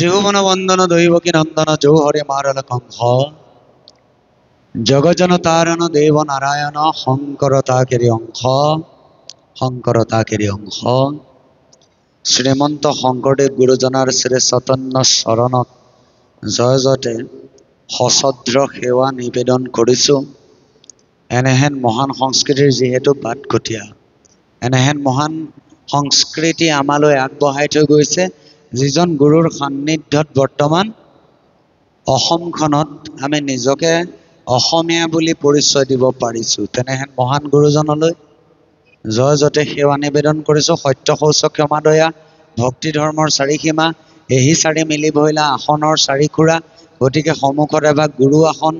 ত্ৰিভুবন বন্দন দৈবকী নন্দন জৌহৰে মাৰল কংস জগজন তাৰণ দেব নাৰায়ণ শঙ্কৰতাকেৰি অংশ শ্ৰীমন্ত শংকৰদেৱ গুৰুজনাৰ শ্ৰী চৈতন্য চৰণত জয় জয়তে সশ্ৰদ্ধ সেৱা নিবেদন কৰিছোঁ। এনেহেন মহান সংস্কৃতিৰ যিহেতু বাটকটীয়া, এনেহেন মহান সংস্কৃতি আমালৈ আগবঢ়াই থৈ গৈছে, যিজন গুৰুৰ সান্নিধ্যত বৰ্তমান অসমখনত আমি নিজকে অসমীয়া বুলি পৰিচয় দিব পাৰিছোঁ। তেনেহেন মহান গুৰুজনলৈ জয় জয়তে সেৱা নিবেদন কৰিছোঁ। সত্য শৌচ ক্ষমা দয়া ভক্তি ধৰ্মৰ চাৰিসীমা, এহি চাৰি মিলি বহিলা আসনৰ চাৰিখুৰা। গতিকে সন্মুখত এভাগ গুৰু আসন,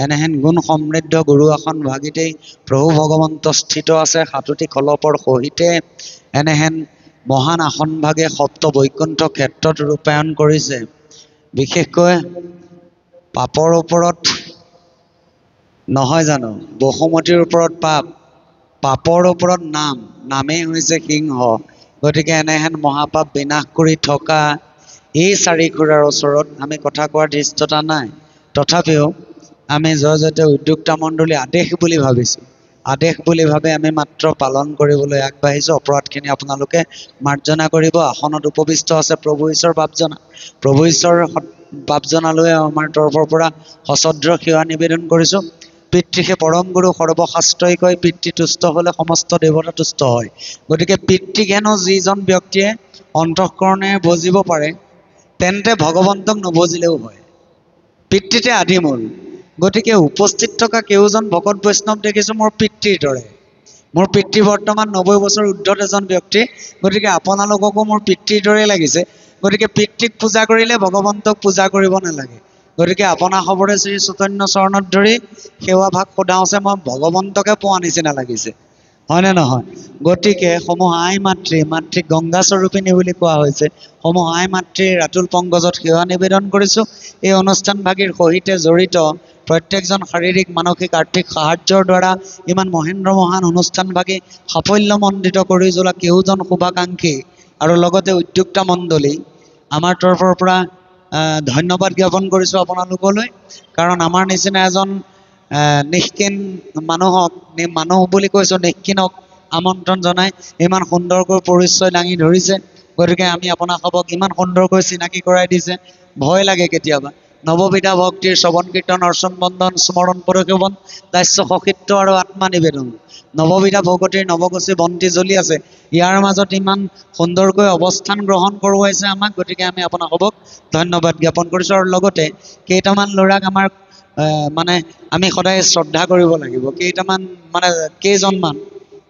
এনেহেন গুণ সমৃদ্ধ গুৰু আসন ভাগিতেই প্ৰভু ভগৱন্ত স্থিত আছে সাততি কলপৰ সহিতে। এনেহেন মহান আসন ভাগে সপ্ত বৈকুণ্ঠ ক্ষেত্ৰত ৰূপায়ণ কৰিছে। বিশেষকৈ পাপৰ ওপৰত নহয় জানো, বসুমতীৰ ওপৰত পাপ, পাপৰ ওপৰত নাম, নামেই হৈছে সিংহ। গতিকে এনেহেন মহাপাপ বিনাশ কৰি থকা এই চাৰিখুৰাৰ ওচৰত আমি কথা কোৱাৰ ধৃষ্টতা নাই। তথাপিও আমি জয় জয়তে উদ্যোক্তা মণ্ডলী আদেশ বুলি ভাবিছোঁ, আদেশ বুলি ভাবে আমি মাত্ৰ পালন কৰিবলৈ আগবাঢ়িছোঁ। অপৰাধখিনি আপোনালোকে মাৰ্জনা কৰিব। আসনত উপবিষ্ট আছে প্ৰভু ঈশ্বৰ বাপজনা, প্ৰভু ঈশ্বৰ বাপজনালৈ আমাৰ তৰফৰ পৰা সশ্ৰদ্ধ সেৱা নিবেদন কৰিছোঁ। পিতৃহে পৰম গুৰু সৰ্বশাস্ত্ৰই কয়, পিতৃ তুষ্ট হ'লে সমস্ত দেৱতা তুষ্ট হয়। গতিকে পিতৃক হেনো যিজন ব্যক্তিয়ে অন্তঃকৰণে ভজিব পাৰে, তেন্তে ভগৱন্তক নভজিলেও হয়। পিতৃতে আদিমূল। গতিকে উপস্থিত থকা কেউজন ভকত বৈষ্ণৱ দেখিছোঁ মোৰ পিতৃৰ দৰে। মোৰ পিতৃ বৰ্তমান 90 বছৰ ঊৰ্ধত এজন ব্যক্তি। গতিকে আপোনালোককো মোৰ পিতৃৰ দৰে লাগিছে। গতিকে পিতৃক পূজা কৰিলে ভগৱন্তক পূজা কৰিব নালাগে। গতিকে আপোনাৰ খবৰে শ্ৰী চৈতন্য চৰণত ধৰি সেৱা ভাগ সোধাওঁছে মই ভগৱন্তকে পোৱা নিচিনা লাগিছে, হয়নে নহয়? গতিকে সমূহ আই মাতৃ, মাতৃক গংগা স্বৰূপিণী বুলি কোৱা হৈছে, সমূহ আই মাতৃৰ ৰাতুল পংকজত সেৱা নিবেদন কৰিছোঁ। এই অনুষ্ঠান ভাগীৰ সহিতে জড়িত প্ৰত্যেকজন শাৰীৰিক মানসিক আৰ্থিক সাহায্যৰ দ্বাৰা ইমান মহেন্দ্ৰ মহান অনুষ্ঠান ভাগী সাফল্যমণ্ডিত কৰি যোৱা কেউজন শুভাকাংক্ষী আৰু লগতে উদ্যোক্তা মণ্ডলী, আমাৰ তৰফৰ পৰা ধন্যবাদ জ্ঞাপন কৰিছোঁ আপোনালোকলৈ। কাৰণ আমাৰ নিচিনা এজন নিষ্কিন মানুহ বুলি কৈছোঁ, নিষ্কিনক আমন্ত্ৰণ জনাই ইমান সুন্দৰকৈ পৰিচয় দাঙি ধৰিছে। গতিকে আমি আপোনালোকক ইমান সুন্দৰকৈ চিনাকি কৰাই দিছে, ভয় লাগে কেতিয়াবা। নৱবিধা ভক্তিৰ শ্ৰৱণ কীৰ্তন অৰ্চন বন্দন স্মৰণ পদসেৱন দাস্য সখিত্ব আৰু আত্মা নিবেদন, নৱবিধা ভকতিৰ নৱগছি বন্তি জ্বলি আছে। ইয়াৰ মাজত ইমান সুন্দৰকৈ অৱস্থান গ্ৰহণ কৰোৱাইছে আমাক। গতিকে আমি আপোনালোকক ধন্যবাদ জ্ঞাপন কৰিছোঁ। আৰু লগতে কেইটামান ল'ৰাক আমাৰ মানে আমি সদায় শ্ৰদ্ধা কৰিব লাগিব। কেইজনমান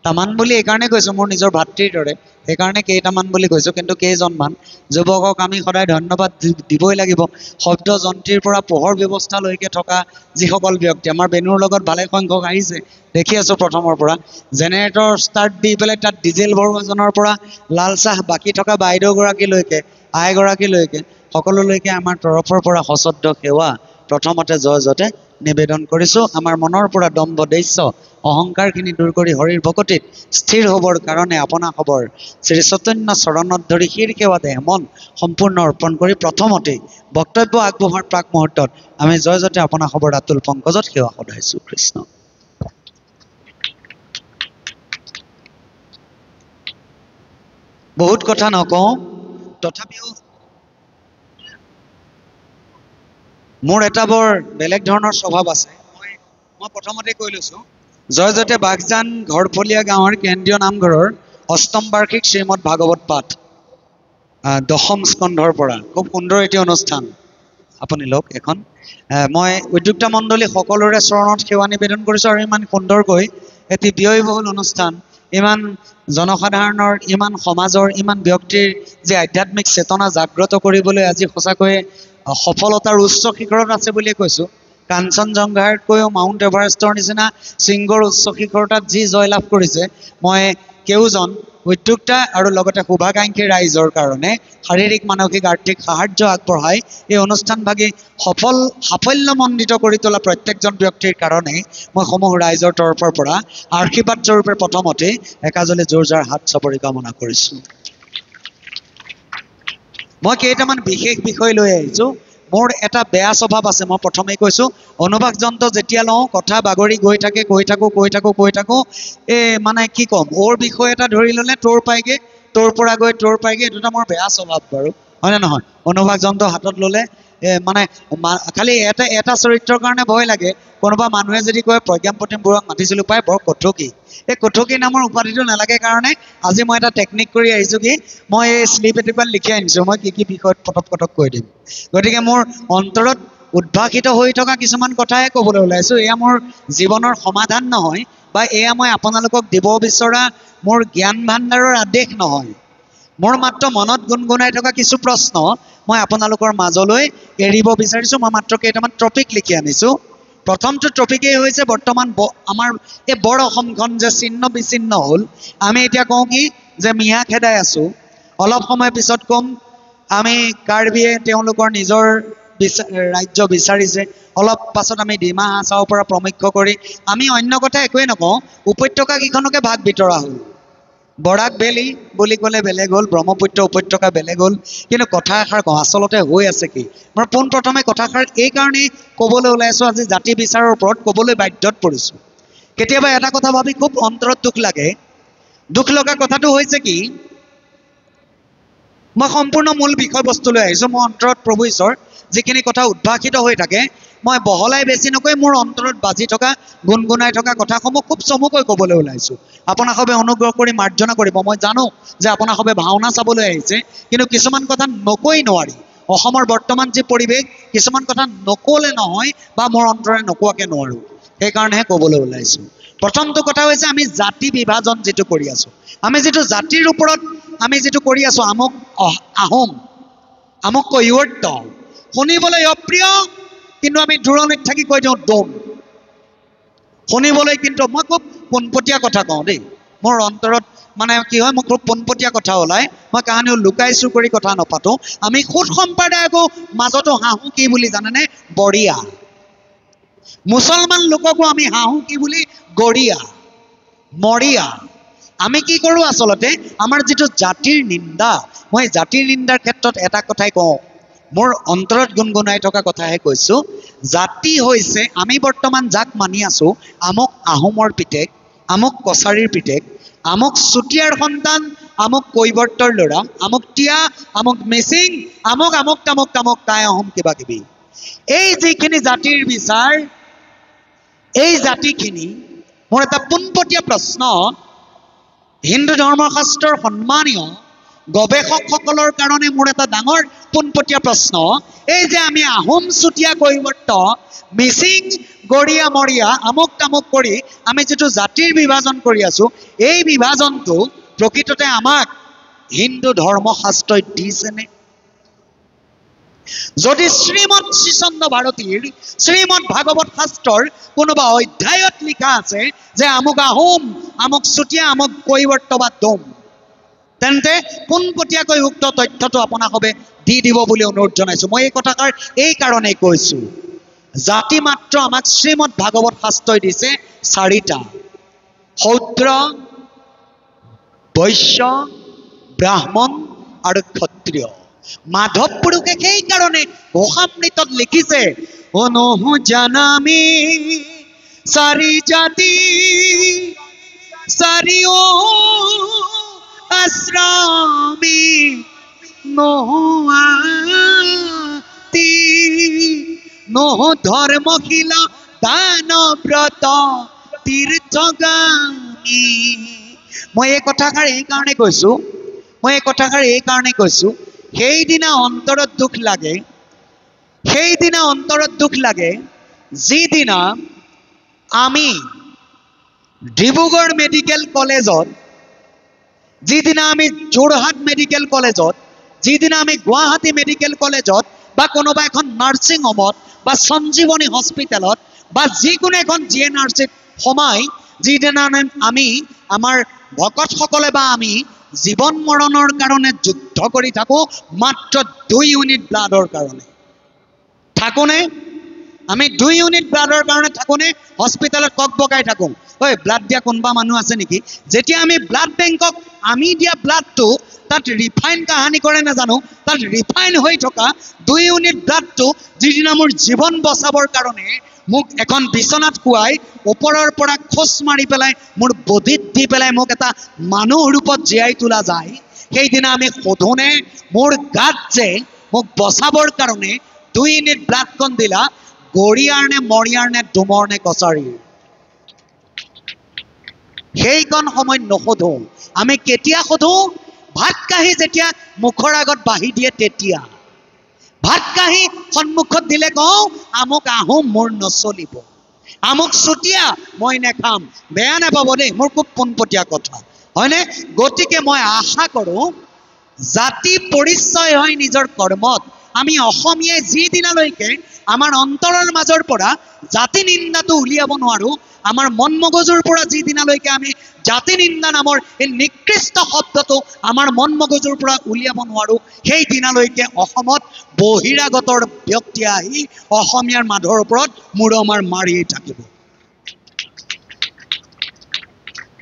তামান বুলি এইকাৰণে কৈছোঁ, মোৰ নিজৰ ভাতৃৰ দৰে, সেইকাৰণে কেইটামান বুলি কৈছোঁ। কিন্তু কেইজনমান যুৱকক আমি সদায় ধন্যবাদ দিবই লাগিব। শব্দ যন্ত্ৰীৰ পৰা পোহৰ ব্যৱস্থালৈকে থকা যিসকল ব্যক্তি আমাৰ বেনুৰ লগত ভালে সংখ্যক আহিছে, দেখি আছোঁ প্ৰথমৰ পৰা। জেনেৰেটৰ ষ্টাৰ্ট দি পেলাই তাত ডিজেল ভৰোৱাজনৰ পৰা লাল চাহ বাকী থকা বাইদেউগৰাকীলৈকে, আইগৰাকীলৈকে, সকলোলৈকে আমাৰ তৰফৰ পৰা সশ্ৰদ্ধ সেৱা প্ৰথমতে জয় জয়তে নিবেদন কৰিছোঁ। আমাৰ মনৰ পৰা দম্ভ দস্য অহংকাৰখিনি দূৰ কৰি হৰিৰ ভকতিত স্থিৰ হ'বৰ কাৰণে আপোনাৰ খবৰ শ্ৰী চৈতন্য চৰণত ধৰি শিৰ সেৱা দেহ মন সম্পূৰ্ণ অৰ্পণ কৰি প্ৰথমতেই বক্তব্য আগবঢ়াৰ প্ৰাক মুহূৰ্তত আমি জয় জয়তে আপোনাৰ খবৰ ৰাতুল পংকজত সেৱা সদাইছোঁ। কৃষ্ণ। বহুত কথা নকওঁ, তথাপিও মোৰ এটা বৰ বেলেগ ধৰণৰ স্বভাৱ আছে। মই প্ৰথমতে কৈ লৈছোঁ, জয় জয়তে বাঘজান ঘৰফলীয়া গাঁৱৰ কেন্দ্ৰীয় নামঘৰৰ অষ্টম বাৰ্ষিক শ্ৰীমদ ভাগৱত পাঠ 10ম স্কন্ধৰ পৰা খুব সুন্দৰ এটি অনুষ্ঠান। আপুনি লওক এখন। মই উদ্যোক্তা মণ্ডলী সকলোৰে চৰণত সেৱা নিবেদন কৰিছোঁ। আৰু ইমান সুন্দৰকৈ এটি ব্যয়বহুল অনুষ্ঠান, ইমান জনসাধাৰণৰ, ইমান সমাজৰ, ইমান ব্যক্তিৰ যি আধ্যাত্মিক চেতনা জাগ্ৰত কৰিবলৈ আজি সঁচাকৈয়ে সফলতাৰ উচ্চ শিখৰত আছে বুলিয়ে কৈছোঁ। কাঞ্চনজংঘাতকৈও মাউণ্ট এভাৰেষ্টৰ নিচিনা শৃংগৰ উচ্চ শিখৰতাত যি জয়লাভ কৰিছে, মই কেউজন উদ্যোক্তা আৰু লগতে শুভাকাংক্ষী ৰাইজৰ কাৰণে শাৰীৰিক মানসিক আৰ্থিক সাহায্য আগবঢ়াই এই অনুষ্ঠানভাগী সাফল্যমণ্ডিত কৰি তোলা প্ৰত্যেকজন ব্যক্তিৰ কাৰণে মই সমূহ ৰাইজৰ তৰফৰ পৰা আশীৰ্বাদ স্বৰূপে প্ৰথমতে একাজলি জোৰজাৰ হাত চাপৰি কামনা কৰিছোঁ। মই কেইটামান বিশেষ বিষয় লৈ আহিছোঁ। মোৰ এটা বেয়া স্বভাৱ আছে, মই প্ৰথমেই কৈছোঁ। অনুবাদ যন্ত্ৰ যেতিয়া লওঁ কথা বাগৰি গৈ থাকোঁ। মানে কি ক'ম, ওৰ বিষয় এটা ধৰি ল'লে তোৰ পাইগে, তোৰ পৰা গৈ তোৰ পাইগে। এইটো এটা মোৰ বেয়া স্বভাৱ বাৰু, হয়নে নহয়? অনুবাদ যন্ত্ৰ হাতত ল'লে মানে খালি এটা চৰিত্ৰৰ কাৰণে ভয় লাগে। কোনোবা মানুহে যদি কয় প্ৰজ্ঞান প্ৰতিম বৰুৱাক মাতিছিলোঁ পাই, বৰ কথকি। এই কথকি নামৰ উপাধিটো নালাগে কাৰণে আজি মই এটা টেকনিক কৰি আহিছোঁ। কি মই এই শ্লিপ এটুকুৰাত লিখি আনিছোঁ, মই কি বিষয়ত পটক কৈ দিম। গতিকে মোৰ অন্তৰত উদ্ভাসিত হৈ থকা কিছুমান কথাহে ক'বলৈ ওলাইছোঁ। এয়া মোৰ জীৱনৰ সমাধান নহয়, বা এয়া মই আপোনালোকক দিব বিচৰা মোৰ জ্ঞান ভাণ্ডাৰৰ আদেশ নহয়। মোৰ মাত্ৰ মনত গুণগুণাই থকা কিছু প্ৰশ্ন মই আপোনালোকৰ মাজলৈ এৰিব বিচাৰিছোঁ। মই মাত্ৰ কেইটামান টপিক লিখি আনিছোঁ। প্ৰথমটো টপিকেই হৈছে বৰ্তমান আমাৰ এই বৰ অসমখন যে ছিন্ন বিচ্ছিন্ন হ'ল। আমি এতিয়া কওঁ কি যে মিঞা খেদাই আছোঁ। অলপ সময় পিছত ক'ম আমি কাৰ্বিয়ে তেওঁলোকৰ নিজৰ ৰাজ্য বিচাৰিছে। অলপ পাছত আমি ডিমা হাছাওৰ পৰা প্ৰমুখ্য কৰি আমি অন্য কথা একোৱেই নকওঁ, উপত্যকা কেইখনকে ভাগ বিতৰা হ'ল। বৰাক ভেলী বুলি ক'লে বেলেগ হ'ল, ব্ৰহ্মপুত্ৰ উপত্যকা বেলেগ হ'ল। কিন্তু কথা এষাৰ কওঁ, আচলতে হৈ আছে কি? মই পোনপ্ৰথমে কথাষাৰ এইকাৰণেই ক'বলৈ ওলাইছোঁ, আজি জাতি বিচাৰৰ ওপৰত ক'বলৈ বাধ্যত পৰিছোঁ। কেতিয়াবা এটা কথা ভাবি খুব অন্তৰত দুখ লাগে। দুখ লগা কথাটো হৈছে কি, মই সম্পূৰ্ণ মূল বিষয়বস্তুলৈ আহিছোঁ। মোৰ অন্তৰত প্ৰভু ঈশ্বৰ যিখিনি কথা উদ্ভাসিত হৈ থাকে, মই বহলাই বেছি নকৈ মোৰ অন্তৰত বাজি থকা গুণগুণাই থকা কথাসমূহ খুব চমুকৈ ক'বলৈ ওলাইছোঁ। আপোনাসৱে অনুগ্ৰহ কৰি মাৰ্জনা কৰিব। মই জানো যে আপোনাসৱে ভাওনা চাবলৈ আহিছে, কিন্তু কিছুমান কথা নকৈ নোৱাৰি। অসমৰ বৰ্তমান যি পৰিৱেশ, কিছুমান কথা নক'লে নহয়, বা মোৰ অন্তৰে নকোৱাকৈ নোৱাৰোঁ। সেইকাৰণেহে ক'বলৈ ওলাইছোঁ। প্ৰথমটো কথা হৈছে আমি জাতি বিভাজন যিটো কৰি আছোঁ, আমি যিটো জাতিৰ ওপৰত আমি যিটো কৰি আছোঁ, আমুক আহোম, আমুক কৈৱৰ্ত, শুনিবলৈ অপ্ৰিয়, কিন্তু আমি দূৰণিত থাকি কৈ দিওঁ দম। শুনিবলৈ কিন্তু মই খুব পোনপটীয়া কথা কওঁ দেই। মোৰ অন্তৰত মানে কি হয়, মই খুব পোনপটীয়া কথা ওলাই, মই কাহানিও লুকাই চুৰ কৰি কথা নাপাতো। আমি সুদ সম্প্ৰদায়কো মাজতো হাঁহো কি বুলি জানেনে? বৰিয়া। মুছলমান লোককো আমি হাঁহো কি বুলি? গৰিয়া, মৰিয়া। আমি কি কৰোঁ আচলতে, আমাৰ যিটো জাতিৰ নিন্দা, মই জাতিৰ নিন্দাৰ ক্ষেত্ৰত এটা কথাই কওঁ, মোৰ অন্তৰত গুণগুণাই থকা কথাহে কৈছোঁ। জাতি হৈছে আমি বৰ্তমান যাক মানি আছোঁ, আমুক আহোমৰ পিতেক, আমুক কছাৰীৰ পিতেক, আমুক চুতীয়াৰ সন্তান, আমুক কৈৱৰ্তৰ ল'ৰা, আমুক তিয়া, আমুক মিচিং, আমুক আমুক তামুক তামুক টাই আহোম কিবা কিবি। এই যিখিনি জাতিৰ বিচাৰ, এই জাতিখিনি মোৰ এটা পোনপটীয়া প্ৰশ্ন, হিন্দু ধৰ্মশাস্ত্ৰৰ সন্মানীয় গৱেষকসকলৰ কাৰণে মোৰ এটা ডাঙৰ পোনপটীয়া প্ৰশ্ন, এই যে আমি আহোম চুতীয়া কৈৱৰ্ত মিচিং গৰিয়া মৰিয়া আমুক তামুক কৰি আমি যিটো জাতিৰ বিভাজন কৰি আছোঁ, এই বিভাজনটো প্ৰকৃততে আমাক হিন্দু ধৰ্মশাস্ত্ৰই দিছেনে? যদি শ্ৰীমৎ শ্ৰীচন্দ্ৰ ভাৰতীৰ শ্ৰীমৎ ভাগৱত শাস্ত্ৰৰ কোনোবা অধ্যায়ত লিখা আছে যে আমুক আহোম, আমুক চুতীয়া, আমুক কৈৱৰ্ত বা দম, তেন্তে পোনপটীয়াকৈ উক্ত তথ্যটো আপোনাসৱে দি দিব বুলি অনুৰোধ জনাইছোঁ। মই এই কথাষাৰ এই কাৰণেই কৈছোঁ, জাতি মাত্ৰ আমাক শ্ৰীমৎ ভাগৱত শাস্ত্ৰই দিছে চাৰিটা: শূদ্ৰ, বৈশ্য, ব্ৰাহ্মণ আৰু ক্ষত্ৰিয়। মাধৱ পুৰুষে সেইকাৰণে ঘোষামৃতত লিখিছে, অনহু জানামি চাৰি জাতি চাৰিও আশ্ৰামী নোহাতি নহ ধৰ্মশীলা দানব্ৰত তীৰ্থগামী। মই এই কথাষাৰ এই কাৰণে কৈছোঁ, সেইদিনা অন্তৰত দুখ লাগে, যিদিনা আমি ডিব্ৰুগড় মেডিকেল কলেজত, যিদিনা আমি যোৰহাট মেডিকেল কলেজত, যিদিনা আমি গুৱাহাটী মেডিকেল কলেজত, বা কোনোবা এখন নাৰ্ছিং হোমত বা সঞ্জীৱনী হস্পিটেলত বা যিকোনো এখন GNRCত সোমাই যিদিনা আমি আমাৰ ভকতসকলে বা আমি জীৱন মৰণৰ কাৰণে যুদ্ধ কৰি থাকোঁ, মাত্ৰ 2 ইউনিট ব্লাডৰ কাৰণে থাকোনে? আমি 2 ইউনিট ব্লাডৰ কাৰণে থাকোনে হস্পিটেলত কক বকাই থাকোঁ, ঐ ব্লাড দিয়া কোনোবা মানুহ আছে নেকি? যেতিয়া আমি ব্লাড বেংকক আমি দিয়া ব্লাডটো তাত ৰিফাইন কাহানি কৰে নাজানো, তাত ৰিফাইন হৈ থকা 2 ইউনিট ব্লাডটো যিদিনা মোৰ জীৱন বচাবৰ কাৰণে মোক এখন বিচনাত শুৱাই ওপৰৰ পৰা খোজ মাৰি পেলাই মোৰ বডিত দি পেলাই মোক এটা মানুহ ৰূপত জীয়াই তোলা যায়, সেইদিনা আমি সোধোনে মোৰ গাত যে মোক বচাবৰ কাৰণে 2 ইউনিট ব্লাডকণ দিলা, গৰিয়াৰ নে মৰিয়াৰ নে ডুমৰ নে কছাৰীৰ? সেইকণ সময়ত নোসোধো। আমি কেতিয়া সোধো? ভাত কাঁহী যেতিয়া মুখৰ আগত বাঢ়ি দিয়ে তেতিয়া। ভাত কাঁহী সন্মুখত দিলে কওঁ আমুক আহোম মোৰ নচলিব, আমুক চুতীয়া মই নেখাম। বেয়া নাপাব দেই, মোৰ খুব পোনপটীয়া কথা, হয়নে? গতিকে মই আশা কৰোঁ জাতি পৰিচয় হয় নিজৰ কৰ্মত। আমি অসমীয়াই যিদিনালৈকে আমাৰ অন্তৰৰ মাজৰ পৰা জাতি নিন্দাটো উলিয়াব নোৱাৰোঁ, আমাৰ মন মগজুৰ পৰা যিদিনালৈকে আমি জাতি নিন্দা নামৰ এই নিকৃষ্ট শব্দটো আমাৰ মন মগজুৰ পৰা উলিয়াব নোৱাৰোঁ, সেই দিনালৈকে অসমত বহিৰাগতৰ ব্যক্তি আহি অসমীয়াৰ মানুহৰ ওপৰত মূৰমাৰ মাৰিয়ে থাকিব।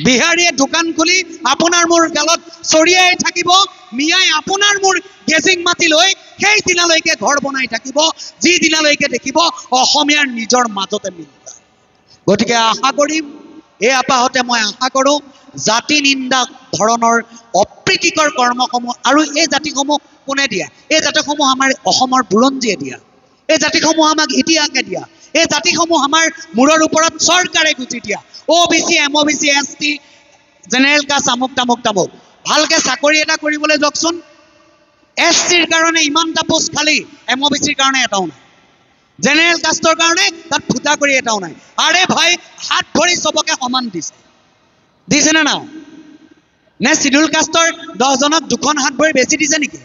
বিহাৰীয়ে দোকান খুলি আপোনাৰ মোৰ গালত চৰিয়াই থাকিব, মিয়াই আপোনাৰ মোৰ গেজিং মাটি লৈ সেই দিনালৈকে ঘৰ বনাই থাকিব, যি দিনালৈকে দেখিব অসমীয়াৰ নিজৰ মাজতে মিল যায়। গতিকে আশা কৰিম, এই আপাহতে মই আশা কৰোঁ জাতি নিন্দা ধৰণৰ অপ্ৰীতিকৰ কৰ্মসমূহ, আৰু এই জাতিসমূহ কোনে দিয়া? এই জাতিসমূহ আমাৰ অসমৰ বুৰঞ্জীয়ে দিয়া, এই জাতিসমূহ আমাক ইতিহাসে দিয়া, এই জাতিসমূহ আমাৰ মূৰৰ ওপৰত চৰকাৰে গুজি দিয়া। OBC, MOBC, ST, general caste, আমুক তামুক তামুক। ভালকে চাকৰি এটা কৰিবলৈ যাওকচোন, STৰ কাৰণে ইমানটা পোষ্ট খালী, MOBCৰ কাৰণে এটাও নাই, জেনেৰেল কাষ্টৰ কাৰণে তাত ফুটা কৰি এটাও নাই। আৰে ভাই, হাত ভৰি চবকে সমান দিছে নে নাই? নে চিডিউল কাষ্টৰ 10জনক 2খন হাত ভৰি বেছি দিছে নেকি?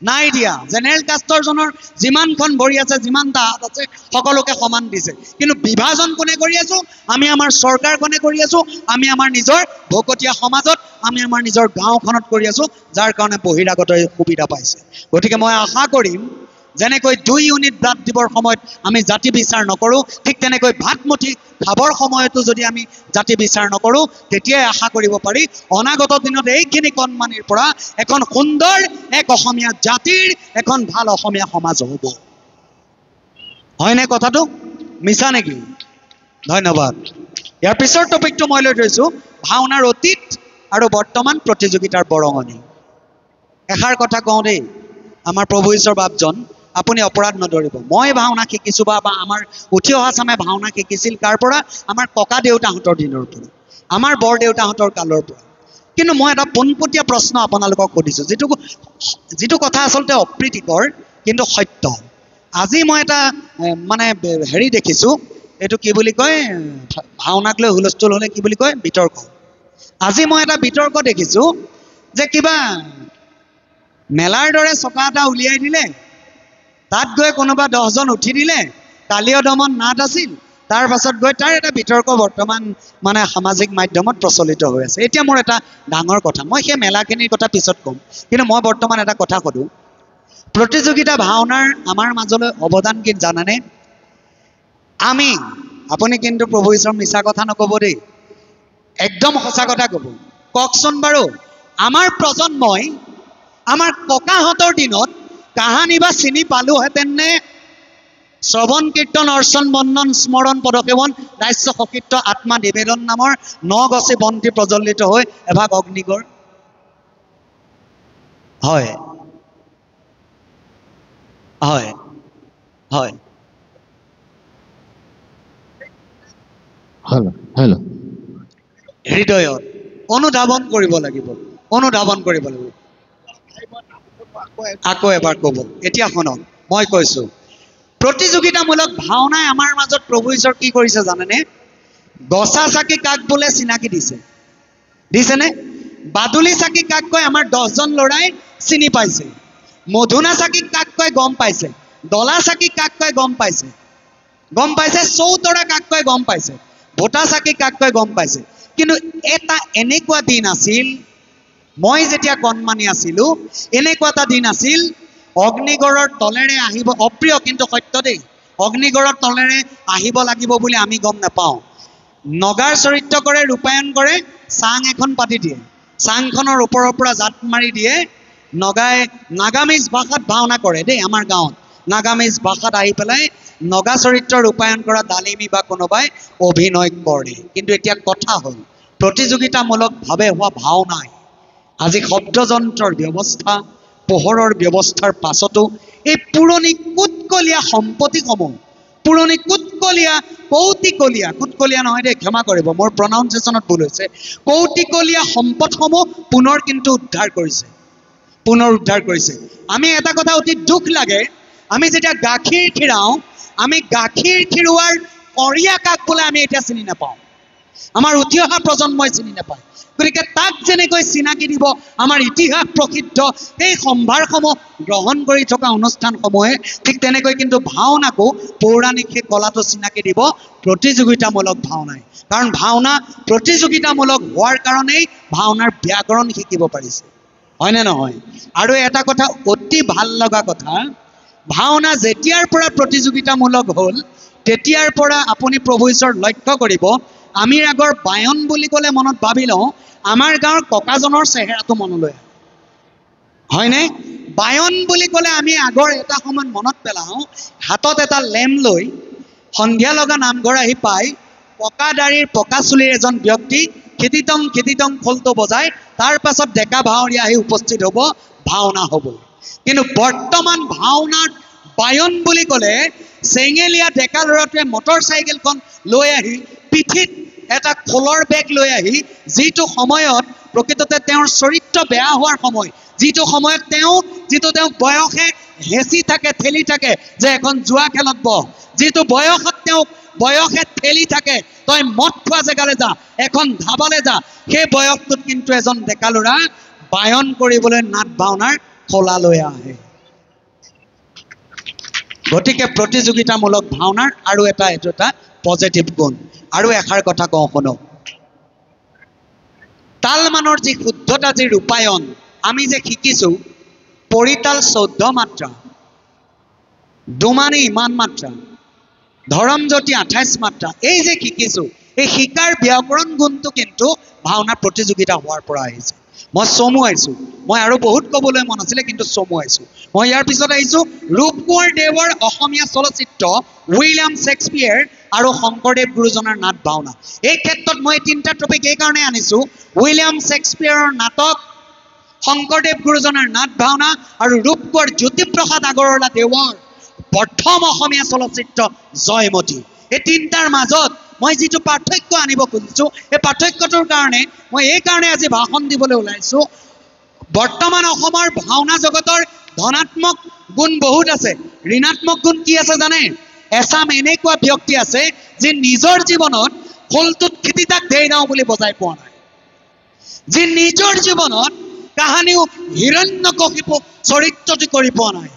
নাই দিয়া। জেনেৰেল কাষ্টৰ জনৰ যিমানখন ভৰি আছে, যিমানটা হাত আছে, সকলোকে সমান দিছে। কিন্তু বিভাজন কোনে কৰি আছো? আমি আমাৰ চৰকাৰখনে কৰি আছো, আমি আমাৰ নিজৰ ভকতীয়া সমাজত, আমি আমাৰ নিজৰ গাঁওখনত কৰি আছো, যাৰ কাৰণে বহিৰাগতই সুবিধা পাইছে। গতিকে মই আশা কৰিম যেনেকৈ 2 ইউনিট ব্লাড দিবৰ সময়ত আমি জাতি বিচাৰ নকৰোঁ, ঠিক তেনেকৈ ভাত মুঠি খাবৰ সময়তো যদি আমি জাতি বিচাৰ নকৰোঁ, তেতিয়াই আশা কৰিব পাৰি অনাগত দিনত এইখিনি কণমানিৰ পৰা এখন সুন্দৰ এক অসমীয়া জাতিৰ এখন ভাল অসমীয়া সমাজ হ'ব। হয়নে কথাটো? মিছা নেকি? ধন্যবাদ। ইয়াৰ পিছৰ টপিকটো মই লৈ থৈছোঁ ভাওনাৰ অতীত আৰু বৰ্তমান প্ৰতিযোগিতাৰ বৰঙণি। এষাৰ কথা কওঁ দেই, আমাৰ প্ৰভু ঈশ্বৰ বাপজন, আপুনি অপৰাধ নধৰিব। মই ভাওনা শিকিছোঁ বা আমাৰ উঠি অহা চামে ভাওনা শিকিছিল কাৰ পৰা? আমাৰ ককা দেউতাহঁতৰ দিনৰ পৰা, আমাৰ বৰ দেউতাহঁতৰ কালৰ পৰা। কিন্তু মই এটা পোনপটীয়া প্ৰশ্ন আপোনালোকক সুধিছোঁ, যিটো কথা আচলতে অপ্ৰীতিকৰ কিন্তু সত্য। আজি মই এটা হেৰি দেখিছোঁ, এইটো কি বুলি কয়, ভাওনাক লৈ হুলস্থুল হ'লে কি বুলি কয়? বিতৰ্ক। আজি মই এটা বিতৰ্ক দেখিছোঁ যে কিবা মেলাৰ দৰে চকা এটা উলিয়াই দিলে, তাত গৈ কোনোবা 10জন উঠি দিলে, কালীয় দমন নাট আছিল, তাৰ পাছত গৈ তাৰ এটা বিতৰ্ক বৰ্তমান সামাজিক মাধ্যমত প্ৰচলিত হৈ আছে। এতিয়া মোৰ এটা ডাঙৰ কথা, মই সেই মেলাখিনিৰ কথা পিছত ক'ম, কিন্তু মই বৰ্তমান এটা কথা সোধোঁ, প্ৰতিযোগিতা ভাওনাৰ আমাৰ মাজলৈ অৱদান কি জানেনে? আপুনি কিন্তু প্ৰভু ঈশ্বৰৰ মিছা কথা নক'ব দেই, একদম সঁচা কথা ক'ব। কওকচোন বাৰু, আমাৰ প্ৰজন্মই আমাৰ ককাহঁতৰ দিনত কাহানি বা চিনি পালোহেঁতেন নে? শ্ৰৱণ কীৰ্তন অৰ্চন বন্দন স্মৰণ পদসেৱন দাস্য সকিত্ব আত্মা নিবেদন নামৰ 9 গছি বন্তি প্ৰজ্বলিত হৈ এভাগ অগ্নিগড়। হয় হয় হয়, হৃদয়ত অনুধাৱন কৰিব লাগিব, অনুধাৱন কৰিব লাগিব। আকৌ এবাৰ ক'ব। এতিয়া শুনক, মই কৈছোঁ প্ৰতিযোগিতামূলক ভাওনাই আমাৰ মাজত প্ৰভু ঈশ্বৰ কি কৰিছে জানেনে? গছা চাকি কাক বোলে চিনাকি দিছেনে? বাদুলি চাকি কাক কয় আমাৰ 10জন ল'ৰাই চিনি পাইছে। মধুনা চাকি কাক কয় গম পাইছে। ডলা চাকি কাক কয় গম পাইছে। চৌতৰা কাক কয় গম পাইছে। ভোটা চাকি কাক কয় গম পাইছে। কিন্তু এটা এনেকুৱা দিন আছিল, মই যেতিয়া কণমানি আছিলোঁ, এনেকুৱা এটা দিন আছিল, অগ্নিগড়ৰ তলেৰে আহিব, অপ্ৰিয় কিন্তু সত্য দেই, অগ্নিগড়ৰ তলেৰে আহিব লাগিব বুলি আমি গম নাপাওঁ। নগাৰ চৰিত্ৰ কৰে, ৰূপায়ণ কৰে, চাং এখন পাতি দিয়ে। চাংখনৰ ওপৰৰ পৰা জাত মাৰি দিয়ে নগাই নাগামিজ ভাষাত ভাওনা কৰে দেই আমাৰ গাঁৱত নাগামিজ ভাষাত আহি পেলাই নগা চৰিত্ৰ ৰূপায়ণ কৰা ডালিমী বা কোনোবাই অভিনয় কৰে কিন্তু এতিয়া কথা হ'ল প্ৰতিযোগিতামূলকভাৱে হোৱা ভাওনাই আজি শব্দযন্ত্ৰৰ ব্যৱস্থা পোহৰৰ ব্যৱস্থাৰ পাছতো এই পুৰণি কুটকলীয়া সম্পত্তিসমূহ পুৰণি কুটকলীয়া কুটকলীয়া নহয় দেই ক্ষমা কৰিব মোৰ প্ৰনাউন্সিয়েশ্যনত ভুল হৈছে কৌটিকলীয়া সম্পদসমূহ পুনৰ কিন্তু উদ্ধাৰ কৰিছে আমি এটা কথা অতি দুখ লাগে আমি যেতিয়া গাখীৰ খিৰাওঁ আমি গাখীৰ খিৰোৱাৰ কৰিয়া কাক বোলে আমি এতিয়া চিনি নাপাওঁ আমাৰ উঠি অহা প্ৰজন্মই চিনি নাপায় গতিকে তাক যেনেকৈ চিনাকি দিব আমাৰ ইতিহাস প্ৰসিদ্ধ এই সম্ভাৰসমূহ গ্ৰহণ কৰি থকা অনুষ্ঠানসমূহে ঠিক তেনেকৈ কিন্তু ভাওনাকো পৌৰাণিক সেই কলাটো চিনাকি দিব প্ৰতিযোগিতামূলক ভাওনাই কাৰণ ভাওনা প্ৰতিযোগিতামূলক হোৱাৰ কাৰণেই ভাওনাৰ ব্যাকৰণ শিকিব পাৰিছে হয়নে নহয় আৰু এটা কথা অতি ভাল লগা কথা ভাওনা যেতিয়াৰ পৰা প্ৰতিযোগিতামূলক হ'ল তেতিয়াৰ পৰা আপুনি প্ৰভু ঈশ্বৰ লক্ষ্য কৰিব আমি আগৰ বায়ন বুলি ক'লে মনত ভাবি লওঁ আমাৰ গাঁৱৰ ককাজনৰ চেহেৰাটো মনলৈ হয়নে বায়ন বুলি ক'লে আমি আগৰ এটা সময়ত মনত পেলাওঁ হাতত এটা লেম লৈ সন্ধিয়া লগা নামঘৰ আহি পাই পকা দাড়িৰ পকা চুলিৰ এজন ব্যক্তি খিটিটং খোলটো বজাই তাৰ পাছত ডেকা ভাৱৰীয়া আহি উপস্থিত হ'ব ভাওনা হ'ব কিন্তু বৰ্তমান ভাওনাত বায়ন বুলি ক'লে চেঙেলীয়া ডেকা ল'ৰাটোৱে মটৰ চাইকেলখন লৈ আহি পিঠিত এটা খোলৰ বেগ লৈ আহি যিটো সময়ত প্ৰকৃততে তেওঁৰ চৰিত্ৰ বেয়া হোৱাৰ সময় যিটো সময়ত যিটো বয়সে হেঁচি থাকে ঠেলি থাকে যে এখন জুৱা খেলত বহ যিটো বয়সত বয়সে ঠেলি থাকে তই মদ খোৱা জেগালৈ যা এখন ধাবালৈ যা সেই বয়সটোত কিন্তু এজন ডেকা ল'ৰা বায়ন কৰিবলৈ নাট ভাওনাৰ খোলা লৈ আহে গতিকে প্ৰতিযোগিতামূলক ভাওনাৰ আৰু এটা পজিটিভ গুণ আৰু এষাৰ কথা কওঁ শুনক তালমানৰ যি শুদ্ধতা যি ৰূপায়ণ আমি যে শিকিছোঁ পৰিতাল 14 মাত্ৰা দুমানি ইমান মাত্ৰা ধৰমজ্যোতি 28 মাত্ৰা এই যে শিকিছোঁ এই শিকাৰ ব্যাকৰণ গুণটো কিন্তু ভাওনা প্ৰতিযোগিতা হোৱাৰ পৰা আহিছে মই চমুৱাইছোঁ মই আৰু বহুত ক'বলৈ মন আছিলে কিন্তু চমুৱাইছোঁ মই ইয়াৰ পিছত আহিছোঁ ৰূপ কোঁৱৰ দেৱৰ অসমীয়া চলচ্চিত্ৰ উইলিয়াম শেক্সপিয়াৰ আৰু শংকৰদেৱ গুৰুজনাৰ নাট ভাওনা এই ক্ষেত্ৰত মই তিনিটা টপিক এই কাৰণে আনিছোঁ উইলিয়াম শেক্সপিয়াৰৰ নাটক শংকৰদেৱ গুৰুজনাৰ নাট ভাওনা আৰু ৰূপ কোঁৱৰ জ্যোতিপ্ৰসাদ আগৰৱালা দেৱৰ প্ৰথম অসমীয়া চলচ্চিত্ৰ জয়মতী এই তিনিটাৰ মাজত মই যিটো পাৰ্থক্য আনিব খুজিছোঁ এই পাৰ্থক্যটোৰ কাৰণে মই এই কাৰণে আজি ভাষণ দিবলৈ ওলাইছোঁ বৰ্তমান অসমৰ ভাওনা জগতৰ ধনাত্মক গুণ বহুত আছে ঋণাত্মক গুণ কি আছে জানে এচাম এনেকুৱা ব্যক্তি আছে যে নিজৰ জীৱনত খোলটোত খিটিতাক দেই যাওঁ বুলি বজাই পোৱা নাই যে নিজৰ জীৱনত কাহানিও হিৰণ্যকশিপু চৰিত্ৰটি কৰি পোৱা নাই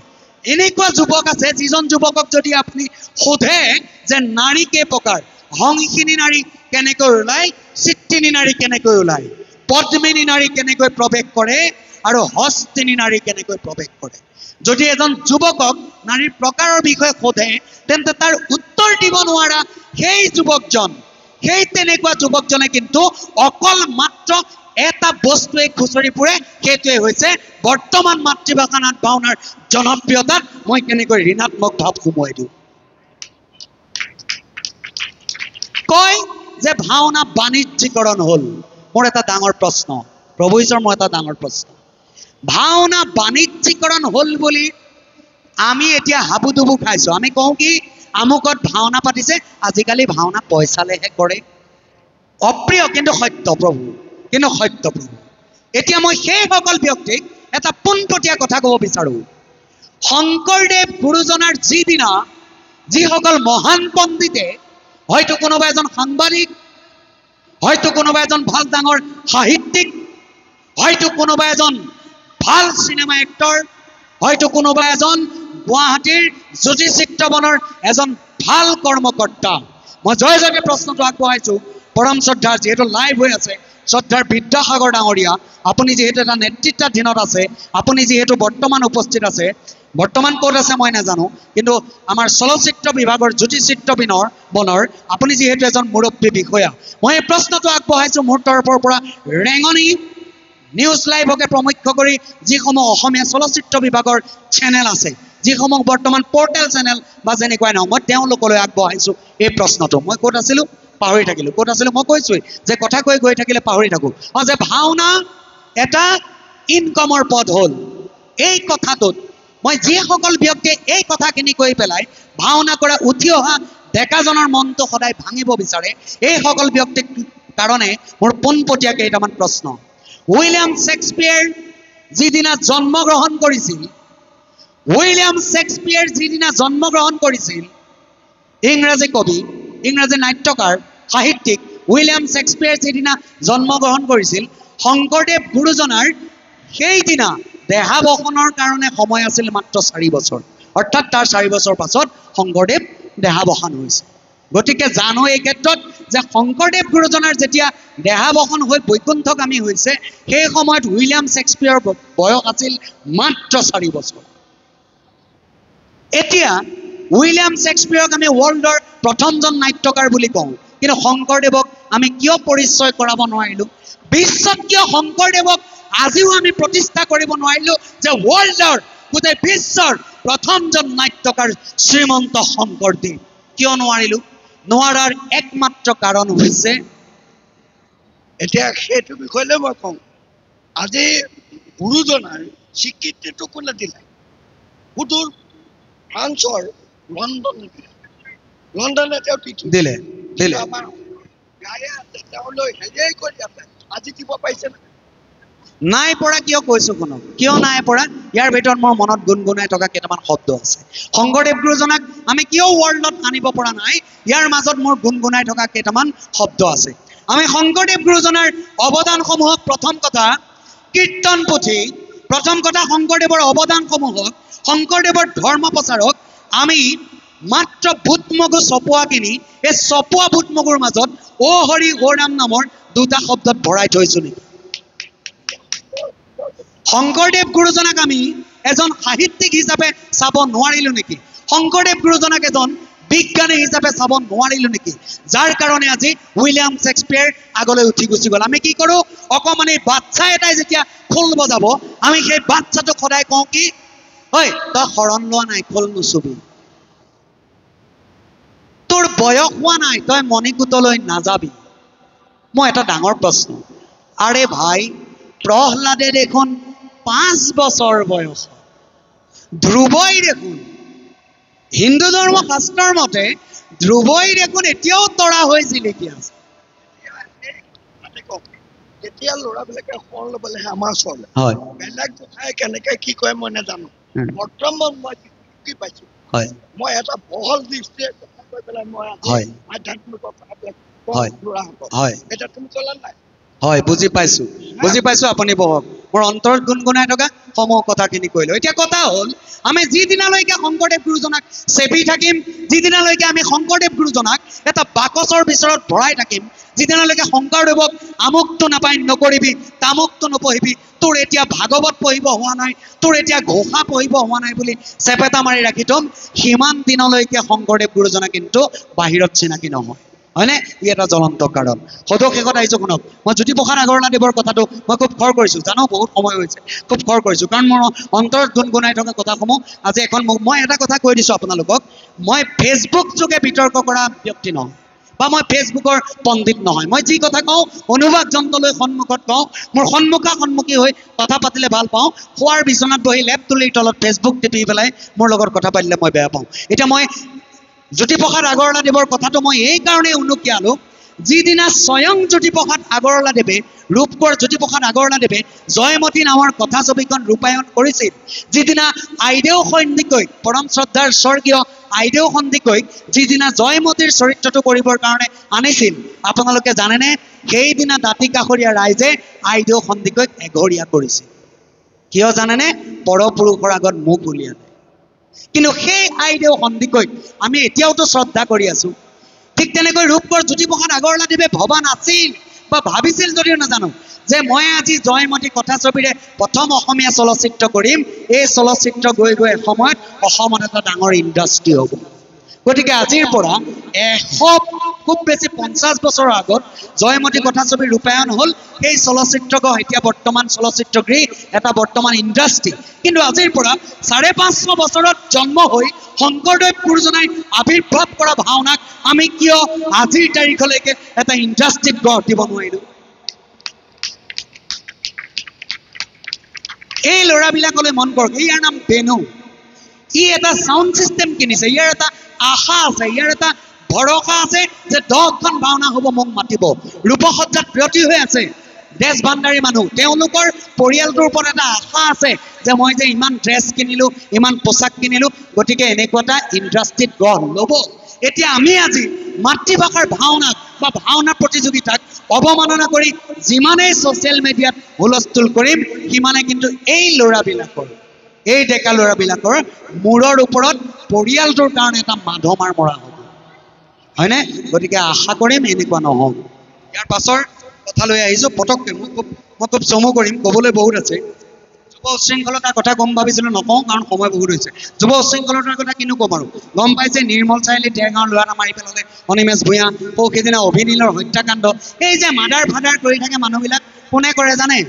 এনেকুৱা যুৱক আছে যিজন যুৱকক যদি আপুনি সোধে যে নাৰী কেই প্ৰকাৰ হংসিনী নাৰী কেনেকৈ ওলায় চিত্তিনী নাৰী কেনেকৈ ওলায় পদ্মিনী নাৰী কেনেকৈ প্ৰৱেশ কৰে আৰু হস্তিনী নাৰী কেনেকৈ প্ৰৱেশ কৰে যদি এজন যুৱকক নাৰীৰ প্ৰকাৰৰ বিষয়ে সোধে তেন্তে তাৰ উত্তৰ দিব নোৱাৰা সেই যুৱকজন সেই তেনেকুৱা যুৱকজনে কিন্তু অকল মাত্ৰ এটা বস্তুৱে খুচৰি ফুৰে সেইটোৱে হৈছে বৰ্তমান মাতৃভাষা নাট ভাওনাৰ জনপ্ৰিয়তাত মই কেনেকৈ ঋণাত্মক ভাৱ সোমোৱাই দিওঁ কয় যে ভাওনা বাণিজ্যিকৰণ হ'ল মোৰ এটা ডাঙৰ প্ৰশ্ন প্ৰভু ঈশ্বৰ মোৰ এটা ডাঙৰ প্ৰশ্ন ভাওনা বাণিজ্যিকৰণ হ'ল বুলি আমি এতিয়া হাবুডুবু খাইছোঁ আমি কওঁ কি আমুকত ভাওনা পাতিছে আজিকালি ভাওনা পইচালেহে কৰে অপ্ৰিয় কিন্তু সত্য প্ৰভু এতিয়া মই সেইসকল ব্যক্তিক এটা পোনপটীয়া কথা ক'ব বিচাৰোঁ শংকৰদেৱ গুৰুজনাৰ যিদিনা যিসকল মহান পণ্ডিতে হয়তো কোনোবা এজন সাংবাদিক হয়তো কোনোবা এজন ভাল ডাঙৰ সাহিত্যিক হয়তো কোনোবা এজন ভাল চিনেমা এক্টৰ হয়তো কোনোবা এজন গুৱাহাটীৰ জ্যোতি চিত্ৰবনৰ এজন ভাল কৰ্মকৰ্তা মই জয় জয়কে প্ৰশ্নটো আগবঢ়াইছোঁ পৰম শ্ৰদ্ধাৰ যিহেতু লাইভ হৈ আছে শ্ৰদ্ধাৰ বিদ্যাসাগৰ ডাঙৰীয়া আপুনি যিহেতু এটা নেতৃত্বাধীনত আছে আপুনি যিহেতু বৰ্তমান উপস্থিত আছে বৰ্তমান ক'ত আছে মই নাজানো কিন্তু আমাৰ চলচ্চিত্ৰ বিভাগৰ জ্যোতি চিত্ৰবনৰ আপুনি যিহেতু এজন মুৰব্বী বিষয়া মই এই প্ৰশ্নটো আগবঢ়াইছোঁ মোৰ তৰফৰ পৰা ৰেঙনি নিউজ লাইভকে প্ৰমুখ্য কৰি যিসমূহ অসমীয়া চলচ্চিত্ৰ বিভাগৰ চেনেল আছে, যিসমূহ বৰ্তমান পৰ্টেল চেনেল বা যেনেকুৱাই নহওক, মই তেওঁলোকলৈ আগবঢ়াইছোঁ এই প্ৰশ্নটো। মই ক'ত আছিলোঁ পাহৰি থাকিলোঁ, ক'ত আছিলোঁ মই কৈছোঁৱেই যে কথা কৈ গৈ থাকিলে পাহৰি থাকোঁ। যে ভাওনা এটা ইনকমৰ পথ হ'ল। এই কথাটোত মই যিসকল ব্যক্তিয়ে এই কথাখিনি কৈ পেলাই ভাওনা কৰা উঠি অহা ডেকাজনৰ মনটো সদায় ভাঙিব বিচাৰে, এইসকল ব্যক্তিৰ কাৰণে মোৰ পোনপটীয়া কেইটামান প্ৰশ্ন। উইলিয়াম শ্বেক্সপিয়েৰ যিদিনা জন্মগ্ৰহণ কৰিছিল, উইলিয়াম শ্বেক্সপিয়েৰ যিদিনা জন্মগ্ৰহণ কৰিছিল, ইংৰাজী কবি, ইংৰাজী নাট্যকাৰ, সাহিত্যিক উইলিয়াম শ্বেক্সপিয়েৰ যিদিনা জন্মগ্ৰহণ কৰিছিল, শংকৰদেৱ গুৰুজনাৰ সেইদিনা দেহাৱসানৰ কাৰণে সময় আছিল মাত্ৰ 4 বছৰ। অৰ্থাৎ তাৰ 4 বছৰ পাছত শংকৰদেৱ দেহাৱসান হৈছে। গতিকে জানো এই ক্ষেত্ৰত যে শংকৰদেৱ গুৰুজনাৰ যেতিয়া দেহাৱসান হৈ বৈকুণ্ঠগামী হৈছে, সেই সময়ত উইলিয়াম শ্বেক্সপিয়েৰৰ বয়স আছিল মাত্ৰ 4 বছৰ। এতিয়া উইলিয়াম শ্বেক্সপিয়েৰক আমি ৱৰ্ল্ডৰ প্ৰথমজন নাট্যকাৰ বুলি কওঁ, কিন্তু শংকৰদেৱক আমি কিয় পৰিচয় কৰাব নোৱাৰিলোঁ? বিশ্বত কিয় শংকৰদেৱক আজিও আমি প্ৰতিষ্ঠা কৰিব নোৱাৰিলোঁ যে ৱৰ্ল্ডৰ গোটেই বিশ্বৰ প্ৰথমজন নাট্যকাৰ শ্ৰীমন্ত শংকৰদেৱ? কিয় নোৱাৰিলোঁ? নোৱাৰাৰ একমাত্ৰ কাৰণ হৈছে, এতিয়া সেইটো বিষয়লৈ মই কওঁ, আজি গুৰুজনাৰ স্বীকৃতিটো কোনে দিলে? সুদূৰ ফ্ৰান্সৰ লণ্ডনে তেওঁ দিলে দিলে আমাৰ গায়ে আছে, তেওঁলৈ হেৰিয়াই কৰি আছে, আজি দিব পাৰিছে নাই পৰা। কিয় কৈছোঁ শুনক, কিয় নাই পৰা? ইয়াৰ ভিতৰত মোৰ মনত গুণগুণাই থকা কেইটামান শব্দ আছে। শংকৰদেৱ গুৰুজনাক আমি কিয় ৱৰ্ল্ডত আনিব পৰা নাই, ইয়াৰ মাজত মোৰ গুণগুণাই থকা কেইটামান শব্দ আছে। আমি শংকৰদেৱ গুৰুজনাৰ অৱদানসমূহক, প্ৰথম কথা কীৰ্তন পুথি, প্ৰথম কথা শংকৰদেৱৰ অৱদানসমূহক, শংকৰদেৱৰ ধৰ্ম প্ৰচাৰক আমি মাত্ৰ বুট মগু চপোৱা কিনি এই চপোৱা বুট মগুৰ মাজত অ হৰি অ ৰাম নামৰ দুটা শব্দত ভৰাই থৈছোঁ নেকি? শংকৰদেৱ গুৰুজনাক আমি এজন সাহিত্যিক হিচাপে চাব নোৱাৰিলোঁ নেকি? শংকৰদেৱ গুৰুজনাক এজন বিজ্ঞানী হিচাপে চাব নোৱাৰিলোঁ নেকি? যাৰ কাৰণে আজি উইলিয়াম শ্বেক্সপিয়েৰ আগলৈ উঠি গুচি গ'ল। আমি কি কৰোঁ, অকণমানি বাচ্ছা এটাই যেতিয়া খোল বজাব, আমি সেই বাচ্ছাটোক সদায় কওঁ কি, ঐ তই শৰণ লোৱা নাই, খোল নুচুবি, তোৰ বয়স হোৱা নাই, তই মণিকূটলৈ নাযাবি। মই এটা ডাঙৰ প্ৰশ্ন, আৰে ভাই প্ৰহ্লাদে দেখোন 5 বছৰ বয়স, ধ্ৰুৱই দেখোন হিন্দু ধৰ্ম শাস্ত্ৰৰ মতে ধ্ৰুৱই দেখোন এতিয়াও তৰা হৈ জিলিকি আছে। এতিয়া ল'ৰাবিলাকে শৰণ ল'বলৈহে আমাৰ ওচৰলৈ, বেলেগ কথাই কেনেকে কি কয় মই নাজানো। বৰ্তমান মই কি পাইছোঁ, মই এটা বহল দৃষ্টিৰে কথা কৈ পেলাই মই আধ্যাত্মিক কথাবিলাক এতিয়া তুমি ক'লা নাই? হয়, বুজি পাইছোঁ, বুজি পাইছোঁ। আপুনি বহক, মোৰ অন্তৰত গুণগুণাই থকা সমূহ কথাখিনি কৈলোঁ। এতিয়া কথা হ'ল, আমি যিদিনালৈকে শংকৰদেৱ গুৰুজনাক চেপি থাকিম, যিদিনালৈকে আমি শংকৰদেৱ গুৰুজনাক এটা বাকচৰ ভিতৰত ভৰাই থাকিম, যিদিনালৈকে শংকৰদেৱক আমুকটো নাপাই নকৰিবি, তামুকটো নপঢ়িবি, তোৰ এতিয়া ভাগৱত পঢ়িব হোৱা নাই, তোৰ এতিয়া ঘোষা পঢ়িব হোৱা নাই বুলি চেপেটা মাৰি ৰাখি থ'ম, সিমান দিনলৈকে শংকৰদেৱ গুৰুজনা কিন্তু বাহিৰত চিনাকি নহয়। হয়নে? ই এটা জ্বলন্ত কাৰণ। সদৌ শেষত আহিছোঁ শুনক, মই জ্যোতিপ্ৰসাদ আগৰৱালাদেৱৰ কথাটো মই খুব খৰ কৰিছোঁ, জানো বহুত সময় হৈছে, খুব খৰ কৰিছোঁ, কাৰণ মোৰ অন্তৰত গুণগুণাই থকা কথাসমূহ আজি এখন মই এটা কথা কৈ দিছোঁ আপোনালোকক, মই ফেচবুক যোগে বিতৰ্ক কৰা ব্যক্তি নহয়, বা মই ফেচবুকৰ পণ্ডিত নহয়। মই যি কথা কওঁ অনুবাদ যন্ত্ৰলৈ সন্মুখত কওঁ, মোৰ সন্মুখী হৈ কথা পাতিলে ভাল পাওঁ, শোৱাৰ বিচনাত বহি লেপ তুলিৰ তলত ফেচবুক টিপি পেলাই মোৰ লগত কথা পাতিলে মই বেয়া পাওঁ। এতিয়া মই জ্যোতিপ্ৰসাদ আগৰৱালাদেৱৰ কথাটো মই এই কাৰণেই উনুকিয়ালোঁ, যিদিনা স্বয়ং জ্যোতিপ্ৰসাদ আগৰৱালাদেৱে, ৰূপকোঁৱৰ জ্যোতিপ্ৰসাদ আগৰৱালাদেৱে জয়মতী নামৰ কথা ছবিখন ৰূপায়ণ কৰিছিল, যিদিনা আইদেউ সন্দিকৈক, পৰম শ্ৰদ্ধাৰ স্বৰ্গীয় আইদেউ সন্দিকৈক যিদিনা জয়মতীৰ চৰিত্ৰটো কৰিবৰ কাৰণে আনিছিল, আপোনালোকে জানেনে সেইদিনা দাঁতি কাষৰীয়া ৰাইজে আইদেউ সন্দিকৈক এঘৰীয়া কৰিছিল। কিয় জানেনে? পৰপুৰুষৰ আগত মুখ উলিয়ালে। কিন্তু সেই আইদেউ সন্দিকৈক আমি এতিয়াওতো শ্ৰদ্ধা কৰি আছোঁ। ঠিক তেনেকৈ ৰূপকোঁৱৰ জ্যোতিপ্ৰসাদ আগৰৱালাদেৱে ভবা নাছিল বা ভাবিছিল যদিও নাজানো যে মই আজি জয়মতী কথা ছবিৰে প্ৰথম অসমীয়া চলচ্চিত্ৰ কৰিম, এই চলচ্চিত্ৰ গৈ গৈ এসময়ত অসমত এটা ডাঙৰ ইণ্ডাষ্ট্ৰী হ'ব। গতিকে আজিৰ পৰা খুব বেছি 50 বছৰৰ আগত জয়মতী কথাছবি ৰূপায়ণ হ'ল সেই চলচ্চিত্ৰগৃহ এতিয়া বৰ্তমান চলচ্চিত্ৰগৃহ এটা বৰ্তমান ইণ্ডাষ্ট্ৰী কিন্তু আজিৰ পৰা 550 বছৰত জন্ম হৈ শংকৰদেৱ গুৰুজনাই আবিৰ্ভাৱ কৰা ভাওনাক আমি কিয় আজিৰ তাৰিখলৈকে এটা ইণ্ডাষ্ট্ৰীত গঢ় দিব নোৱাৰিলো এই ল'ৰাবিলাকলৈ মন কৰক ইয়াৰ নাম বেনু ই এটা সাউন্ড সিস্টেম কিনিছে ইয়াৰ এটা আশা আছে ইয়াৰ এটা ভৰসা আছে যে 10খন ভাওনা হ'ব মোক মাতিব ৰূপসজ্জাত ব্ৰতী হৈ আছে দেশ ভাণ্ডাৰী মানুহ তেওঁলোকৰ পৰিয়ালটোৰ ওপৰত এটা আশা আছে যে মই যে ইমান ড্ৰেছ কিনিলো ইমান পোছাক কিনিলো গতিকে এনেকুৱা এটা ইণ্ডাষ্ট্ৰীত গঢ় ল'ব এতিয়া আমি আজি মাতৃভাষাৰ ভাওনাক বা ভাওনা প্ৰতিযোগিতাক অৱমাননা কৰি যিমানেই ছ'চিয়েল মিডিয়াত হুলস্থুল কৰিম সিমানে কিন্তু এই ল'ৰাবিলাকৰ এই ডেকা ল'ৰাবিলাকৰ মূৰৰ ওপৰত পৰিয়ালটোৰ কাৰণে এটা মাধমাৰ মৰা হ'ব হয়নে গতিকে আশা কৰিম এনেকুৱা নহওক ইয়াৰ পাছৰ কথা লৈ আহিছোঁ পটককৈ মই খুব চমু কৰিম ক'বলৈ বহুত আছে যুৱ উশৃংখলতাৰ কথা গম ভাবিছিলোঁ নকওঁ কাৰণ সময় বহুত হৈছে যুৱ উশৃংখলতাৰ কথা কিনো ক'ম আৰু গম পাইছে নিৰ্মল চাৰিআলি ডেৰগাঁৱৰ ল'ৰা এটা মাৰি পেলালে অনিমেষ ভূঞা সেইদিনা অভিনীলৰ হত্যাকাণ্ড এই যে মাদাৰ ফাদাৰ কৰি থাকে মানুহবিলাক কোনে কৰে জানে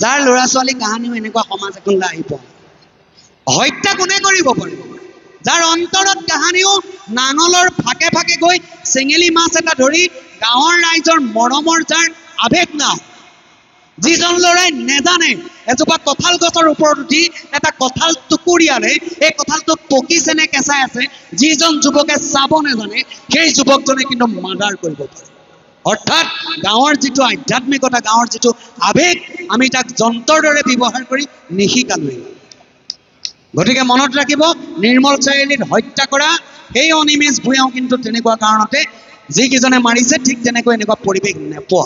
যাৰ ল'ৰা ছোৱালী কাহানিও এনেকুৱা সমাজ এখনলৈ আহি পোৱা হত্যা কোনে কৰিব পাৰিব যাৰ অন্তৰত কাহানিও নাঙলৰ ফাকে ফাকে গৈ চেঙেলী মাছ এটা ধৰি গাঁৱৰ ৰাইজৰ মৰমৰ যাৰ আৱেগ নাই যিজন ল'ৰাই নেজানে এজোপা কঁঠাল গছৰ ওপৰত উঠি এটা কঁঠাল টুকুৰিয়ালে এই কঁঠালটো পকিছে নে কেঁচাই আছে যিজন যুৱকে চাব নেজানে সেই যুৱকজনে কিন্তু মাৰ্ডাৰ কৰিব পাৰে অৰ্থাৎ গাঁৱৰ যিটো আধ্যাত্মিকতা গাঁৱৰ যিটো আৱেগ আমি তাক যন্ত্ৰৰ দৰে ব্যৱহাৰ কৰি নিশিকালোৱেই গতিকে মনত ৰাখিব নিৰ্মল চাৰিআলিত হত্যা কৰা সেই অনিমেষ ভূঞাও কিন্তু তেনেকুৱা কাৰণতে যিকেইজনে মাৰিছে ঠিক তেনেকৈ এনেকুৱা পৰিৱেশ নেপোৱা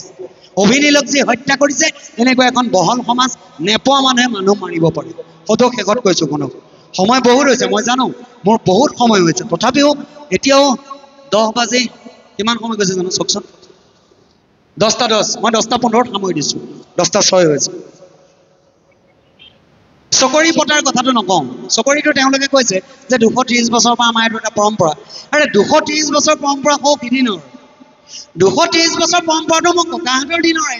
অভিনীলক যি হত্যা কৰিছে এনেকুৱা এখন বহল সমাজ নেপোৱা মানুহে মানুহ মাৰিব পাৰে সদৌ শেষত কৈছোঁ কোনো সময় বহুত হৈছে মই জানো মোৰ বহুত সময় হৈছে তথাপিও এতিয়াও 10 বাজি কিমান সময় গৈছে জানো চাওকচোন 10:10 মই 10:15 সামৰি দিছোঁ 10:06 হৈছে চকৰি পতাৰ কথাটো নকওঁ চকৰিটো তেওঁলোকে কৈছে যে 230 বছৰৰ পৰা আমাৰ এইটো এটা পৰম্পৰা আৰে 230 বছৰ পৰম্পৰা হওক দিনৰ 230 বছৰ পৰম্পৰাটো মোক ককাহঁতৰ দিনৰে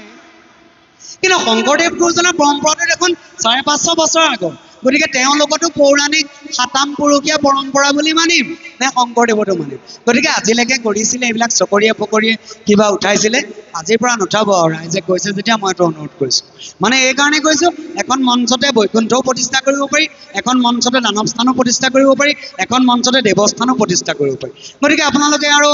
কিন্তু শংকৰদেৱ গুৰুজনাৰ পৰম্পৰাটো দেখোন 550 বছৰ আগত গতিকে তেওঁলোকতো পৌৰাণিক সাতাম পুৰুষীয়া পৰম্পৰা বুলি মানিম নে শংকৰদেৱতো মানিম গতিকে আজিলৈকে কৰিছিলে এইবিলাক চকৰিয়ে পকৰিয়ে কিবা উঠাইছিলে আজিৰ পৰা নুঠাব আৰু ৰাইজে কৈছে যেতিয়া মই এইটো অনুৰোধ কৰিছোঁ মানে এইকাৰণে কৈছোঁ এখন মঞ্চতে বৈকুণ্ঠও প্ৰতিষ্ঠা কৰিব পাৰি এখন মঞ্চতে দানৱ স্থানো প্ৰতিষ্ঠা কৰিব পাৰি এখন মঞ্চতে দেৱস্থানো প্ৰতিষ্ঠা কৰিব পাৰি গতিকে আপোনালোকে আৰু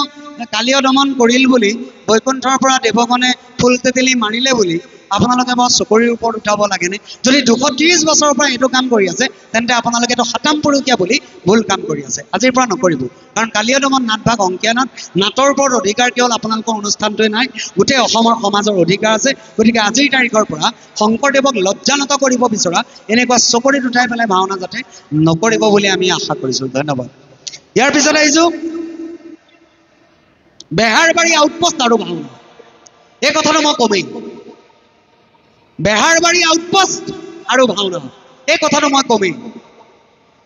কালিয় দমন কৰিল বুলি বৈকুণ্ঠৰ পৰা দেৱগণে ফুল তেতেলী মাৰিলে বুলি আপোনালোকে বাৰু চকৰিৰ ওপৰত উঠাব লাগেনে যদি 230 বছৰৰ পৰা এইটো কাম কৰি আছে তেন্তে আপোনালোকে এইটো সাতাম পুৰুষীয়া বুলি ভুল কাম কৰি আছে আজিৰ পৰা নকৰিব কাৰণ কালিয় দমন নাটভাগ অংকীয়া নাট নাটৰ ওপৰত অধিকাৰ কেৱল আপোনালোকৰ অনুষ্ঠানটোৱে নাই গোটেই অসমৰ সমাজৰ অধিকাৰ আছে গতিকে আজিৰ তাৰিখৰ পৰা শংকৰদেৱক লজ্জানত কৰিব বিচৰা এনেকুৱা চকৰিত উঠাই পেলাই ভাওনা যাতে নকৰিব বুলি আমি আশা কৰিছোঁ ধন্যবাদ ইয়াৰ পিছত আহিছোঁ বেহাৰবাৰী আউটপোষ্ট আৰু ভাওনা এই কথাটো মই কমেই বেহাৰবাৰী আউটপোষ্ট আৰু ভাওনা এই কথাটো মই কমেই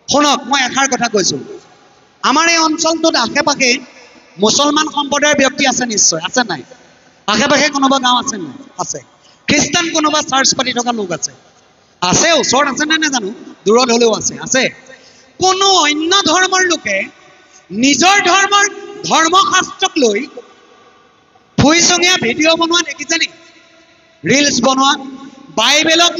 শুনক মই এষাৰ কথা কৈছোঁ আমাৰ এই অঞ্চলটোত আশে পাশে মুছলমান সম্প্ৰদায়ৰ ব্যক্তি আছে নিশ্চয় আছে নাই আশে পাশে কোনোবা গাঁও আছে নাই আছে খ্ৰীষ্টান কোনোবা চাৰ্চ পাতি থকা লোক আছে আছে ওচৰত আছে নে নাজানো দূৰত হ'লেও আছে আছে কোনো অন্য ধৰ্মৰ লোকে নিজৰ ধৰ্মৰ ধৰ্মশাস্ত্ৰক লৈ ফুইচঙীয়া ভিডিঅ' বনোৱা দেখিছে নেকি ৰিলছ বনোৱা বাইবেলক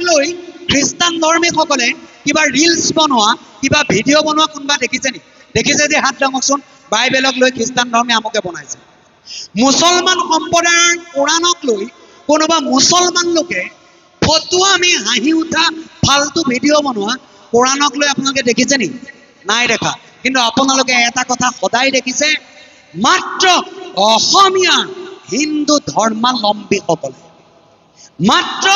লৈ খ্ৰীষ্টান ধৰ্মীসকলে কিবা ৰিলছ বনোৱা কিবা ভিডিঅ' বনোৱা কোনোবা দেখিছে নেকি দেখিছে যে হাত দাঙকচোন বাইবেলক লৈ খ্ৰীষ্টান ধৰ্মী আমুকে বনাইছে মুছলমান সম্প্ৰদায়ৰ কোৰাণক লৈ কোনোবা মুছলমান লোকে ফটোৱা আমি হাঁহি উঠা ফাল্টু ভিডিঅ' বনোৱা কোৰাণক লৈ আপোনালোকে দেখিছে নেকি নাই দেখা কিন্তু আপোনালোকে এটা কথা সদায় দেখিছে মাত্ৰ অসমীয়া হিন্দু ধৰ্মাৱলম্বীসকলে মাত্ৰ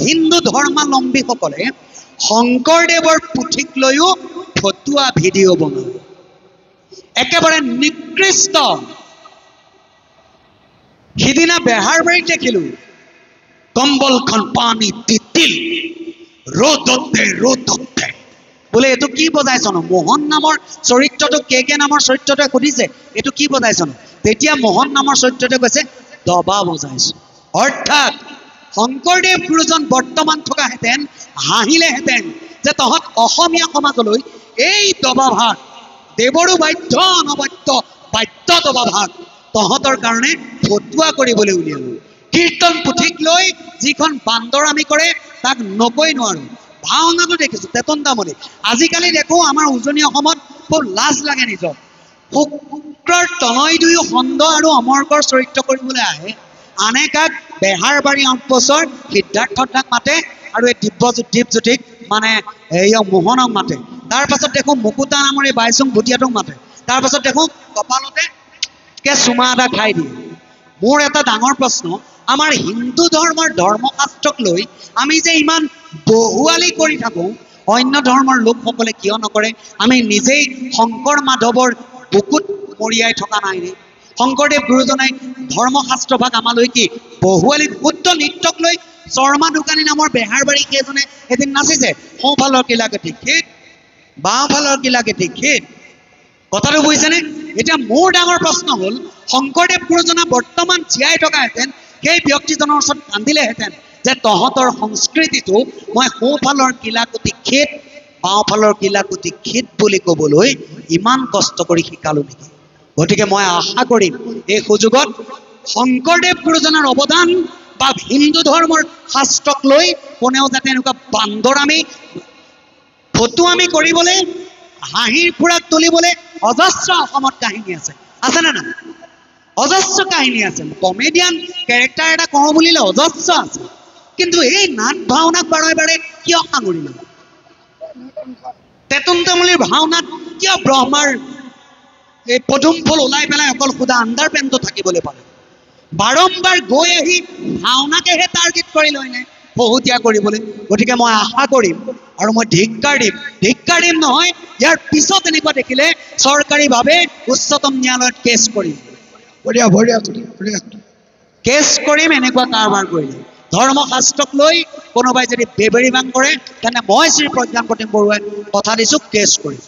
হিন্দু ধৰ্মাৱলম্বীসকলে শংকৰদেৱৰ পুথিক লৈও ফটোৱা ভিডিঅ' বনায় একেবাৰে নিকৃষ্ট সিদিনা বেহাৰবাৰীত দেখিলোঁ কম্বলখন পানী তিতিল ৰ'দতে বোলে এইটো কি বজাইছনো, মোহন নামৰ চৰিত্ৰটো কে নামৰ চৰিত্ৰটোৱে সুধিছে এইটো কি বজাইছনো, তেতিয়া মোহন নামৰ চৰিত্ৰটোৱে কৈছে দবা বজাইছো। অৰ্থাৎ শংকৰদেৱ গুৰুজন বৰ্তমান থকাহেঁতেন হাঁহিলেহেঁতেন যে তহঁত অসমীয়া সমাজলৈ এই দবা ভাগ, দেৱৰো বাধ্য অনবদ্য বাধ্য দবা ভাগ তহঁতৰ কাৰণে ফটুৱা কৰিবলৈ উলিয়ালো। কীৰ্তন পুথিক লৈ যিখন বান্দৰামি কৰে তাক নকৈ নোৱাৰো। ভাওনাটো দেখিছো তেতন দামনি, আজিকালি দেখো আমাৰ উজনি অসমত খুব লাজ লাগে নিজৰ। শুক্ৰৰ তনয় দুয়ো খণ্ড আৰু অমৰ্কৰ চৰিত্ৰ কৰিবলৈ আহে, আনে কাক বেহাৰবাৰী আউটপোষ্টৰ সিদ্ধাৰ্থ দাক মাতে আৰু এই দীপজ্যোতিক মানে এই মোহনক মাতে। তাৰ পাছত দেখো মুকুতা নামৰ এই বাইচুং ভুটীয়াটোক মাতে। তাৰ পাছত দেখো কপালতে চুমা এটা খাই দিয়ে। মোৰ এটা ডাঙৰ প্ৰশ্ন, আমাৰ হিন্দু ধৰ্মৰ ধৰ্মশাস্ত্ৰক লৈ আমি যে ইমান বহুৱালি কৰি থাকো, অন্য ধৰ্মৰ লোকসকলে কিয় নকৰে? আমি নিজেই শংকৰ মাধৱৰ বুকুত মৰিয়াই থকা নাইনে? শংকৰদেৱ গুৰুজনাই ধৰ্মশাস্ত্ৰভাগ আমালৈ কি বহুৱালি? শুদ্ধ নৃত্যক লৈ শৰ্মা দোকানী নামৰ বেহাৰবাৰী কেইজনে এদিন নাচিছে, সোঁফালৰ কিলাকটি খেদ, বাওঁফালৰ কিলাকটি খেদ। কথাটো বুজিছেনে? এতিয়া মোৰ ডাঙৰ প্ৰশ্ন হ'ল, শংকৰদেৱ গুৰুজনা বৰ্তমান জীয়াই থকাহেঁতেন সেই ব্যক্তিজনৰ ওচৰত কান্দিলেহেঁতেন যে তহঁতৰ সংস্কৃতিটো মই সোঁফালৰ কিলাকুটি খেদ, বাওঁফালৰ কিলাকুটি খেদ বুলি ক'বলৈ ইমান কষ্ট কৰি শিকালো নেকি? গতিকে মই আশা কৰিম এই সুযোগত শংকৰদেৱ গুৰুজনাৰ অৱদান বা হিন্দু ধৰ্মৰ শাস্ত্ৰক লৈ কোনেও যাতে এনেকুৱা বান্দৰামি ফটুৱামি কৰিবলৈ, হাঁহিৰ ফুৰাক তুলিবলৈ অজস্ৰ অসমত কাহিনী আছে, আছেনে নাই? অজস্ৰ কাহিনী আছে। কমেডিয়ান কেৰেক্টাৰ এটা কওঁ বুলিলে অজস্ৰ আছে, কিন্তু এই নাট ভাওনাক বাৰে বাৰে কিয় সাঙুৰি লয়? তেতুন তামুলীৰ ভাওনাত কিয় ব্ৰহ্মাৰ এই পদুম ফুল ওলাই পেলাই অকল সুধা আণ্ডাৰ পেণ্টটো থাকিবলৈ পালে? বাৰম্বাৰ গৈ আহি ভাওনাকেহে টাৰ্গেট কৰি লয়নে বহুতীয়া কৰিবলৈ? গতিকে মই আশা কৰিম আৰু মই ধিক্কাৰ দিম নহয়, ইয়াৰ পিছত এনেকুৱা দেখিলে চৰকাৰীভাৱে উচ্চতম ন্যায়ালয়ত কেছ কৰিম, এনেকুৱা কাৰবাৰ কৰিলে। ধৰ্মশাস্ত্ৰক লৈ কোনোবাই যদি বেবেৰিবাং কৰে তেনে মই শ্ৰী প্ৰজ্ঞান প্ৰতিম বৰুৱাই কথা দিছো কেছ কৰিম।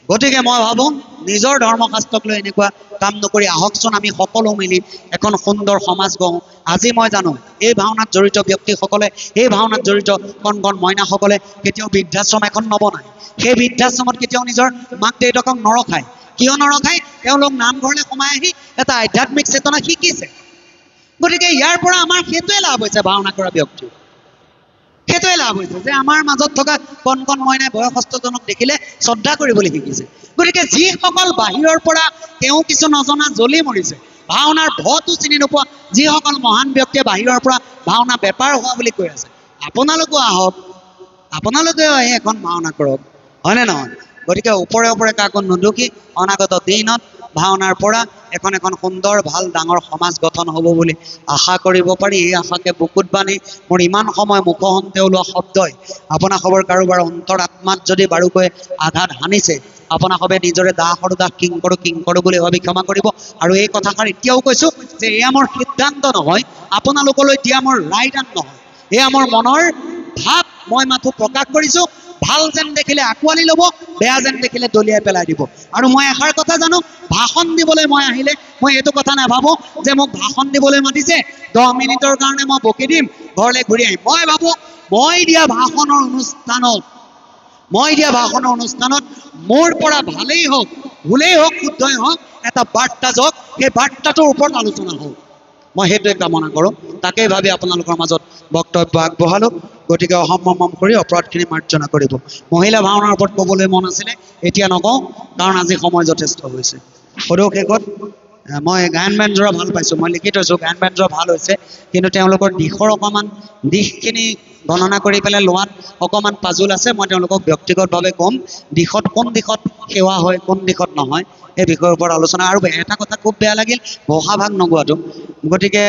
গতিকে মই ভাবোঁ নিজৰ ধৰ্মশাস্ত্ৰক লৈ এনেকুৱা কাম নকৰি আহকচোন আমি সকলো মিলি এখন সুন্দৰ সমাজ গঢ়ো। আজি মই জানো এই ভাওনাত জড়িত ব্যক্তিসকলে, এই ভাওনাত জড়িত কণ কণ মইনাসকলে কেতিয়াও বৃদ্ধাশ্ৰম এখন নবনায়। সেই বৃদ্ধাশ্ৰমত কেতিয়াও নিজৰ মাক দেউতাকক নৰখায়। কিয় নৰখায়? তেওঁলোক নামঘৰলৈ সোমাই আহি এটা আধ্যাত্মিক চেতনা শিকিছে। গতিকে ইয়াৰ পৰা আমাৰ সেইটোৱে লাভ হৈছে, ভাওনা কৰা ব্যক্তি সেইটোৱে লাভ হৈছে যে আমাৰ মাজত থকা কণ কণ মইনাই বয়সস্থজনক দেখিলে শ্ৰদ্ধা কৰিবলৈ শিকিছে। গতিকে যিসকল বাহিৰৰ পৰা তেওঁ কিছু নজনা জ্বলি মৰিছে, ভাওনাৰ ভটো চিনি নোপোৱা যিসকল মহান ব্যক্তিয়ে বাহিৰৰ পৰা ভাওনা বেপাৰ হোৱা বুলি কৈ আছে, আপোনালোকেও আহক, আপোনালোকেও আহি এখন ভাওনা কৰক, হয়নে নহয়? গতিকে ওপৰে ওপৰে কাকো নুদুখি অনাগত দিনত ভাওনাৰ পৰা এখন এখন সুন্দৰ ভাল ডাঙৰ সমাজ গঠন হ'ব বুলি আশা কৰিব পাৰি। এই আশাকে বুকুত বান্ধি মোৰ ইমান সময় মুখহন্তে ওলোৱা শব্দই আপোনাসৱৰ কাৰোবাৰ অন্তৰ আত্মাত যদি বাৰুকৈ আঘাত হানিছে, আপোনাসৱে নিজৰে দাস আৰু দাস কিংকৰো বুলি ভাবি ক্ষমা কৰিব। আৰু এই কথাষাৰ এতিয়াও কৈছোঁ যে এয়া মোৰ সিদ্ধান্ত নহয়, আপোনালোকলৈ দিয়া মোৰ ৰায়দান নহয়, এয়া মোৰ মনৰ ভাৱ। মই মাথো প্ৰকাশ কৰিছোঁ। ভাল যেন দেখিলে আঁকোৱালি ল'ব, বেয়া যেন দেখিলে দলিয়াই পেলাই দিব। আৰু মই এষাৰ কথা জানো, ভাষণ দিবলৈ মই আহিলে মই এইটো কথা নাভাবোঁ যে মোক ভাষণ দিবলৈ মাতিছে 10 মিনিটৰ কাৰণে মই বকি দিম, ঘৰলৈ ঘূৰি আহিম। মই ভাবোঁ মই দিয়া ভাষণৰ অনুষ্ঠানত মোৰ পৰা ভালেই হওক, ভুলেই হওক, শুদ্ধই হওক, এটা বাৰ্তা যাওক, সেই বাৰ্তাটোৰ ওপৰত আলোচনা হওক, মই সেইটোৱে কামনা কৰোঁ। তাকেই ভাবি আপোনালোকৰ মাজত বক্তব্য আগবঢ়ালোঁ। গতিকে অসম কৰি অপৰাধখিনি মাৰ্জনা কৰিব। মহিলা ভাওনাৰ ওপৰত ক'বলৈ মন আছিলে, এতিয়া নকওঁ কাৰণ আজি সময় যথেষ্ট হৈছে। সদৌ শেষত মই গায়ন বায়নযোৰা ভাল পাইছোঁ, মই লিখি থৈছোঁ গায়ন বায়নযোৰা ভাল হৈছে, কিন্তু তেওঁলোকৰ দিশখিনি গণনা কৰি পেলাই লোৱাত অকণমান পাজুল আছে। মই তেওঁলোকক ব্যক্তিগতভাৱে ক'ম, কোন দিশত সেৱা হয়, কোন দিশত নহয়, এই বিষয়ৰ ওপৰত আলোচনা। আৰু এটা কথা খুব বেয়া লাগিল, ঘোষা ভাগ নগোৱাটো। গতিকে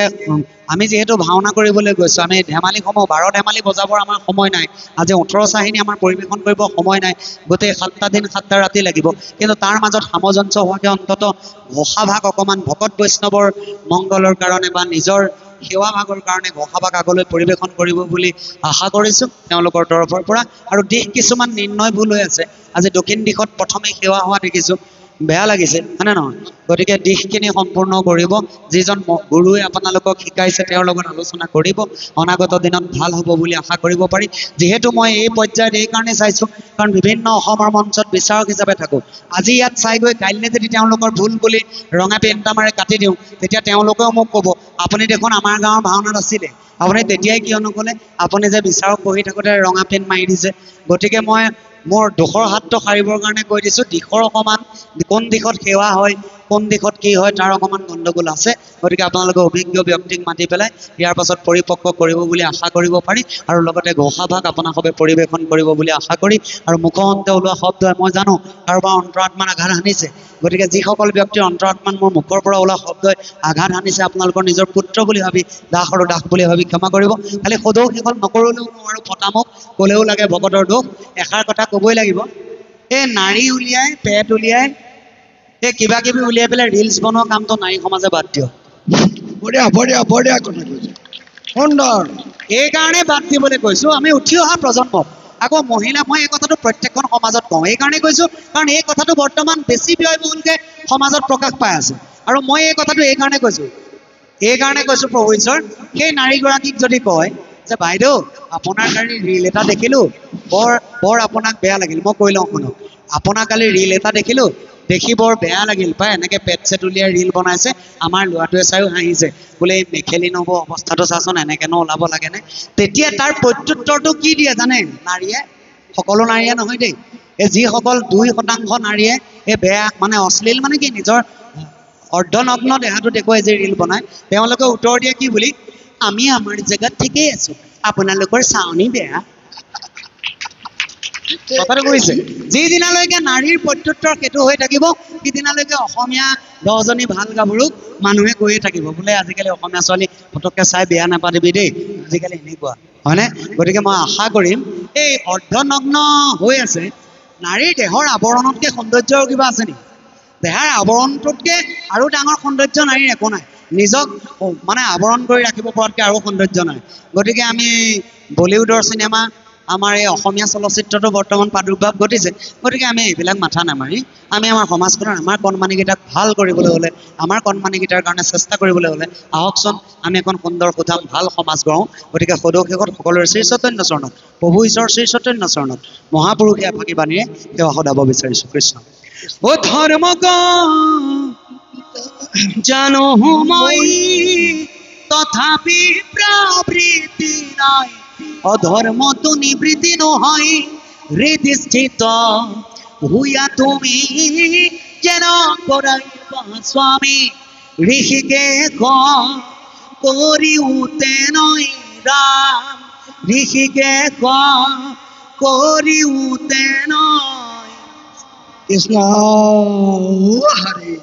আমি যিহেতু ভাওনা কৰিবলৈ গৈছোঁ, আমি ধেমালিসমূহ 12 ধেমালি বজাবৰ আমাৰ সময় নাই। আজি 18 চাহিনী আমাৰ পৰিৱেশন কৰিব সময় নাই, গোটেই 7টা দিন 7টা ৰাতি লাগিব। কিন্তু তাৰ মাজত সামঞ্জস্য হোৱাকৈ অন্ততঃ ঘোষা ভাগ অকণমান ভকত বৈষ্ণৱৰ মংগলৰ কাৰণে বা নিজৰ সেৱা ভাগৰ কাৰণে ঘোষাভাগ আগলৈ পৰিৱেশন কৰিব বুলি আশা কৰিছোঁ তেওঁলোকৰ তৰফৰ পৰা। আৰু দিশ কিছুমান নিৰ্ণয় ভুল হৈ আছে। আজি দক্ষিণ দিশত প্ৰথমে সেৱা হোৱা দেখিছোঁ, বেয়া লাগিছে হয়নে নহয়? গতিকে দিশখিনি সম্পূৰ্ণ কৰিব। যিজন গুৰুৱে আপোনালোকক শিকাইছে তেওঁৰ লগত আলোচনা কৰিব, অনাগত দিনত ভাল হ'ব বুলি আশা কৰিব পাৰি। যিহেতু মই এই পৰ্যায়ত এইকাৰণে চাইছোঁ কাৰণ বিভিন্ন অসমৰ মঞ্চত বিচাৰক হিচাপে থাকোঁ। আজি ইয়াত চাই গৈ কাইলৈ যদি তেওঁলোকৰ ভুল বুলি ৰঙা পেণ্টা মাৰে কাটি দিওঁ, তেতিয়া তেওঁলোকেও মোক ক'ব আপুনি দেখোন আমাৰ গাঁৱৰ ভাওনাত আছিলে, আপুনি তেতিয়াই কিয় নক'লে? আপুনি যে বিচাৰক পঢ়ি থাকোঁতে ৰঙা পেণ্ট মাৰি দিছে। গতিকে মই মোৰ দুখৰ হাতটো সাৰিবৰ কাৰণে কৈ দিছোঁ, দিশৰ অকণমান কোন দিশত সেৱা হয়, কোন দিশত কি হয় তাৰ অকণমান গণ্ডগোল আছে। গতিকে আপোনালোকে অভিজ্ঞ ব্যক্তিক মাতি পেলাই ইয়াৰ পাছত পৰিপক্ক কৰিব বুলি আশা কৰিব পাৰি। আৰু লগতে ঘোষাভাগ আপোনালোকে পৰিৱেশন কৰিব বুলি আশা কৰি আৰু মুখমন্তে ওলোৱা শব্দই মই জানো কাৰোবাৰ অন্তৰাত্মাত আঘাত সানিছে। গতিকে যিসকল ব্যক্তিৰ অন্তৰাত্মাত মোৰ মুখৰ পৰা ওলোৱা শব্দই আঘাত সানিছে আপোনালোকৰ নিজৰ পুত্ৰ বুলি ভাবি, দাস আৰু দাস বুলি ভাবি ক্ষমা কৰিব। খালি সদৌ সেইখন নকৰিলেও নোৱাৰোঁ, ফটামুখ ক'লেও লাগে ভকতৰ দোষ। এষাৰ কথা ক'বই লাগিব, এই নাৰী উলিয়াই পেট উলিয়াই এই কিবা কিবি উলিয়াই পেলাই ৰিলছ বনোৱা কামটো নাৰী সমাজে বাদ দিয়ক। বঢ়িয়া বঢ়িয়া বঢ়িয়া কথা কৈছে, সুন্দৰ। এইকাৰণে বাদ দিবলৈ কৈছোঁ আমি উঠি অহা প্ৰজন্মক। আকৌ মহিলা, মই এই কথাটো প্ৰত্যেকখন সমাজত কওঁ, এইকাৰণে কৈছোঁ কাৰণ এই কথাটো বৰ্তমান বেছি ব্যয়বহুলকৈ সমাজত প্ৰকাশ পাই আছে। আৰু মই এই কথাটো এইকাৰণে কৈছোঁ প্ৰভু ঈশ্বৰ, সেই নাৰীগৰাকীক যদি কয় যে বাইদেউ আপোনাৰ কালি ৰীল এটা দেখিলোঁ, বৰ আপোনাক বেয়া লাগিল, মই কৈ লওঁ শুনক, আপোনাৰ কালি ৰীল এটা দেখিলোঁ, দেখি বৰ বেয়া লাগিল পাই, এনেকৈ পেট চেট উলিয়াই ৰীল বনাইছে, আমাৰ ল'ৰাটোৱে চাইও হাঁহিছে, বোলে এই মেখেলি নব অৱস্থাটো চাচোন এনেকৈনো ওলাব লাগেনে? তেতিয়া তাৰ প্ৰত্যুত্তৰটো কি দিয়ে জানে নাৰীয়ে? সকলো নাৰীয়ে নহয় দেই, এই যিসকল 2% নাৰীয়ে এই বেয়া মানে অশ্লীল মানে কি নিজৰ অৰ্ধনগ্ন দেহাটো দেখুৱাই যে ৰীল বনায়, তেওঁলোকে উত্তৰ দিয়ে কি বুলি? আমি আমাৰ জেগাত ঠিকেই আছোঁ, আপোনালোকৰ চাউনি বেয়া। কথাটো বুজিছে? যিদিনালৈকে নাৰীৰ প্ৰত্যুত্তৰ সেইটো হৈ থাকিব, সিদিনালৈকে অসমীয়া 10জনী ভাল গাভৰুক মানুহে কৈয়ে থাকিব বোলে আজিকালি অসমীয়া ছোৱালী পটককৈ চাই বেয়া নাপাতিবি দেই, আজিকালি এনেকুৱা হয়নে? গতিকে মই আশা কৰিম এই অৰ্ধনগ্ন হৈ আছে নাৰীৰ দেহৰ আৱৰণতকৈ সৌন্দৰ্য আৰু কিবা আছে নেকি? দেহাৰ আৱৰণটোতকৈ আৰু ডাঙৰ সৌন্দৰ্য নাৰীৰ একো নাই। নিজক মানে আৱৰণ কৰি ৰাখিব পৰাতকৈ আৰু সৌন্দৰ্য নাই। গতিকে আমি বলিউডৰ চিনেমা, আমাৰ এই অসমীয়া চলচ্চিত্ৰটো বৰ্তমান প্ৰাদুৰ্ভাৱ ঘটিছে। গতিকে আমি এইবিলাক মাথা নামাৰি আমি আমাৰ সমাজখনৰ আমাৰ কণমানিকেইটাক ভাল কৰিবলৈ হ'লে, আমাৰ কণমানিকেইটাৰ কাৰণে চেষ্টা কৰিবলৈ হ'লে আহকচোন আমি এখন সুন্দৰ সুঠাম ভাল সমাজ গঢ়োঁ। গতিকে সদৌ শেষত সকলোৰে শ্ৰী চৈতন্য চৰণত, প্ৰভু ঈশ্বৰ শ্ৰী চৈতন্য চৰণত মহাপুৰুষে এফাকি বাণীৰে সেৱা সদাব বিচাৰিছোঁ। কৃষ্ণ। ও ধৰ্ম জানো মই তথাপি প্ৰবৃত্তি নাই, অধৰ্মটো নিবৃত্তি নহয় হৃদিস্থিত হুয়া তুমি যেন কৰাইবা স্বামী ঋষিকেশ কৰিওতে নয় ৰাম, ঋষিকেশ কৰিওতে নয় কৃষ্ণ হৰি।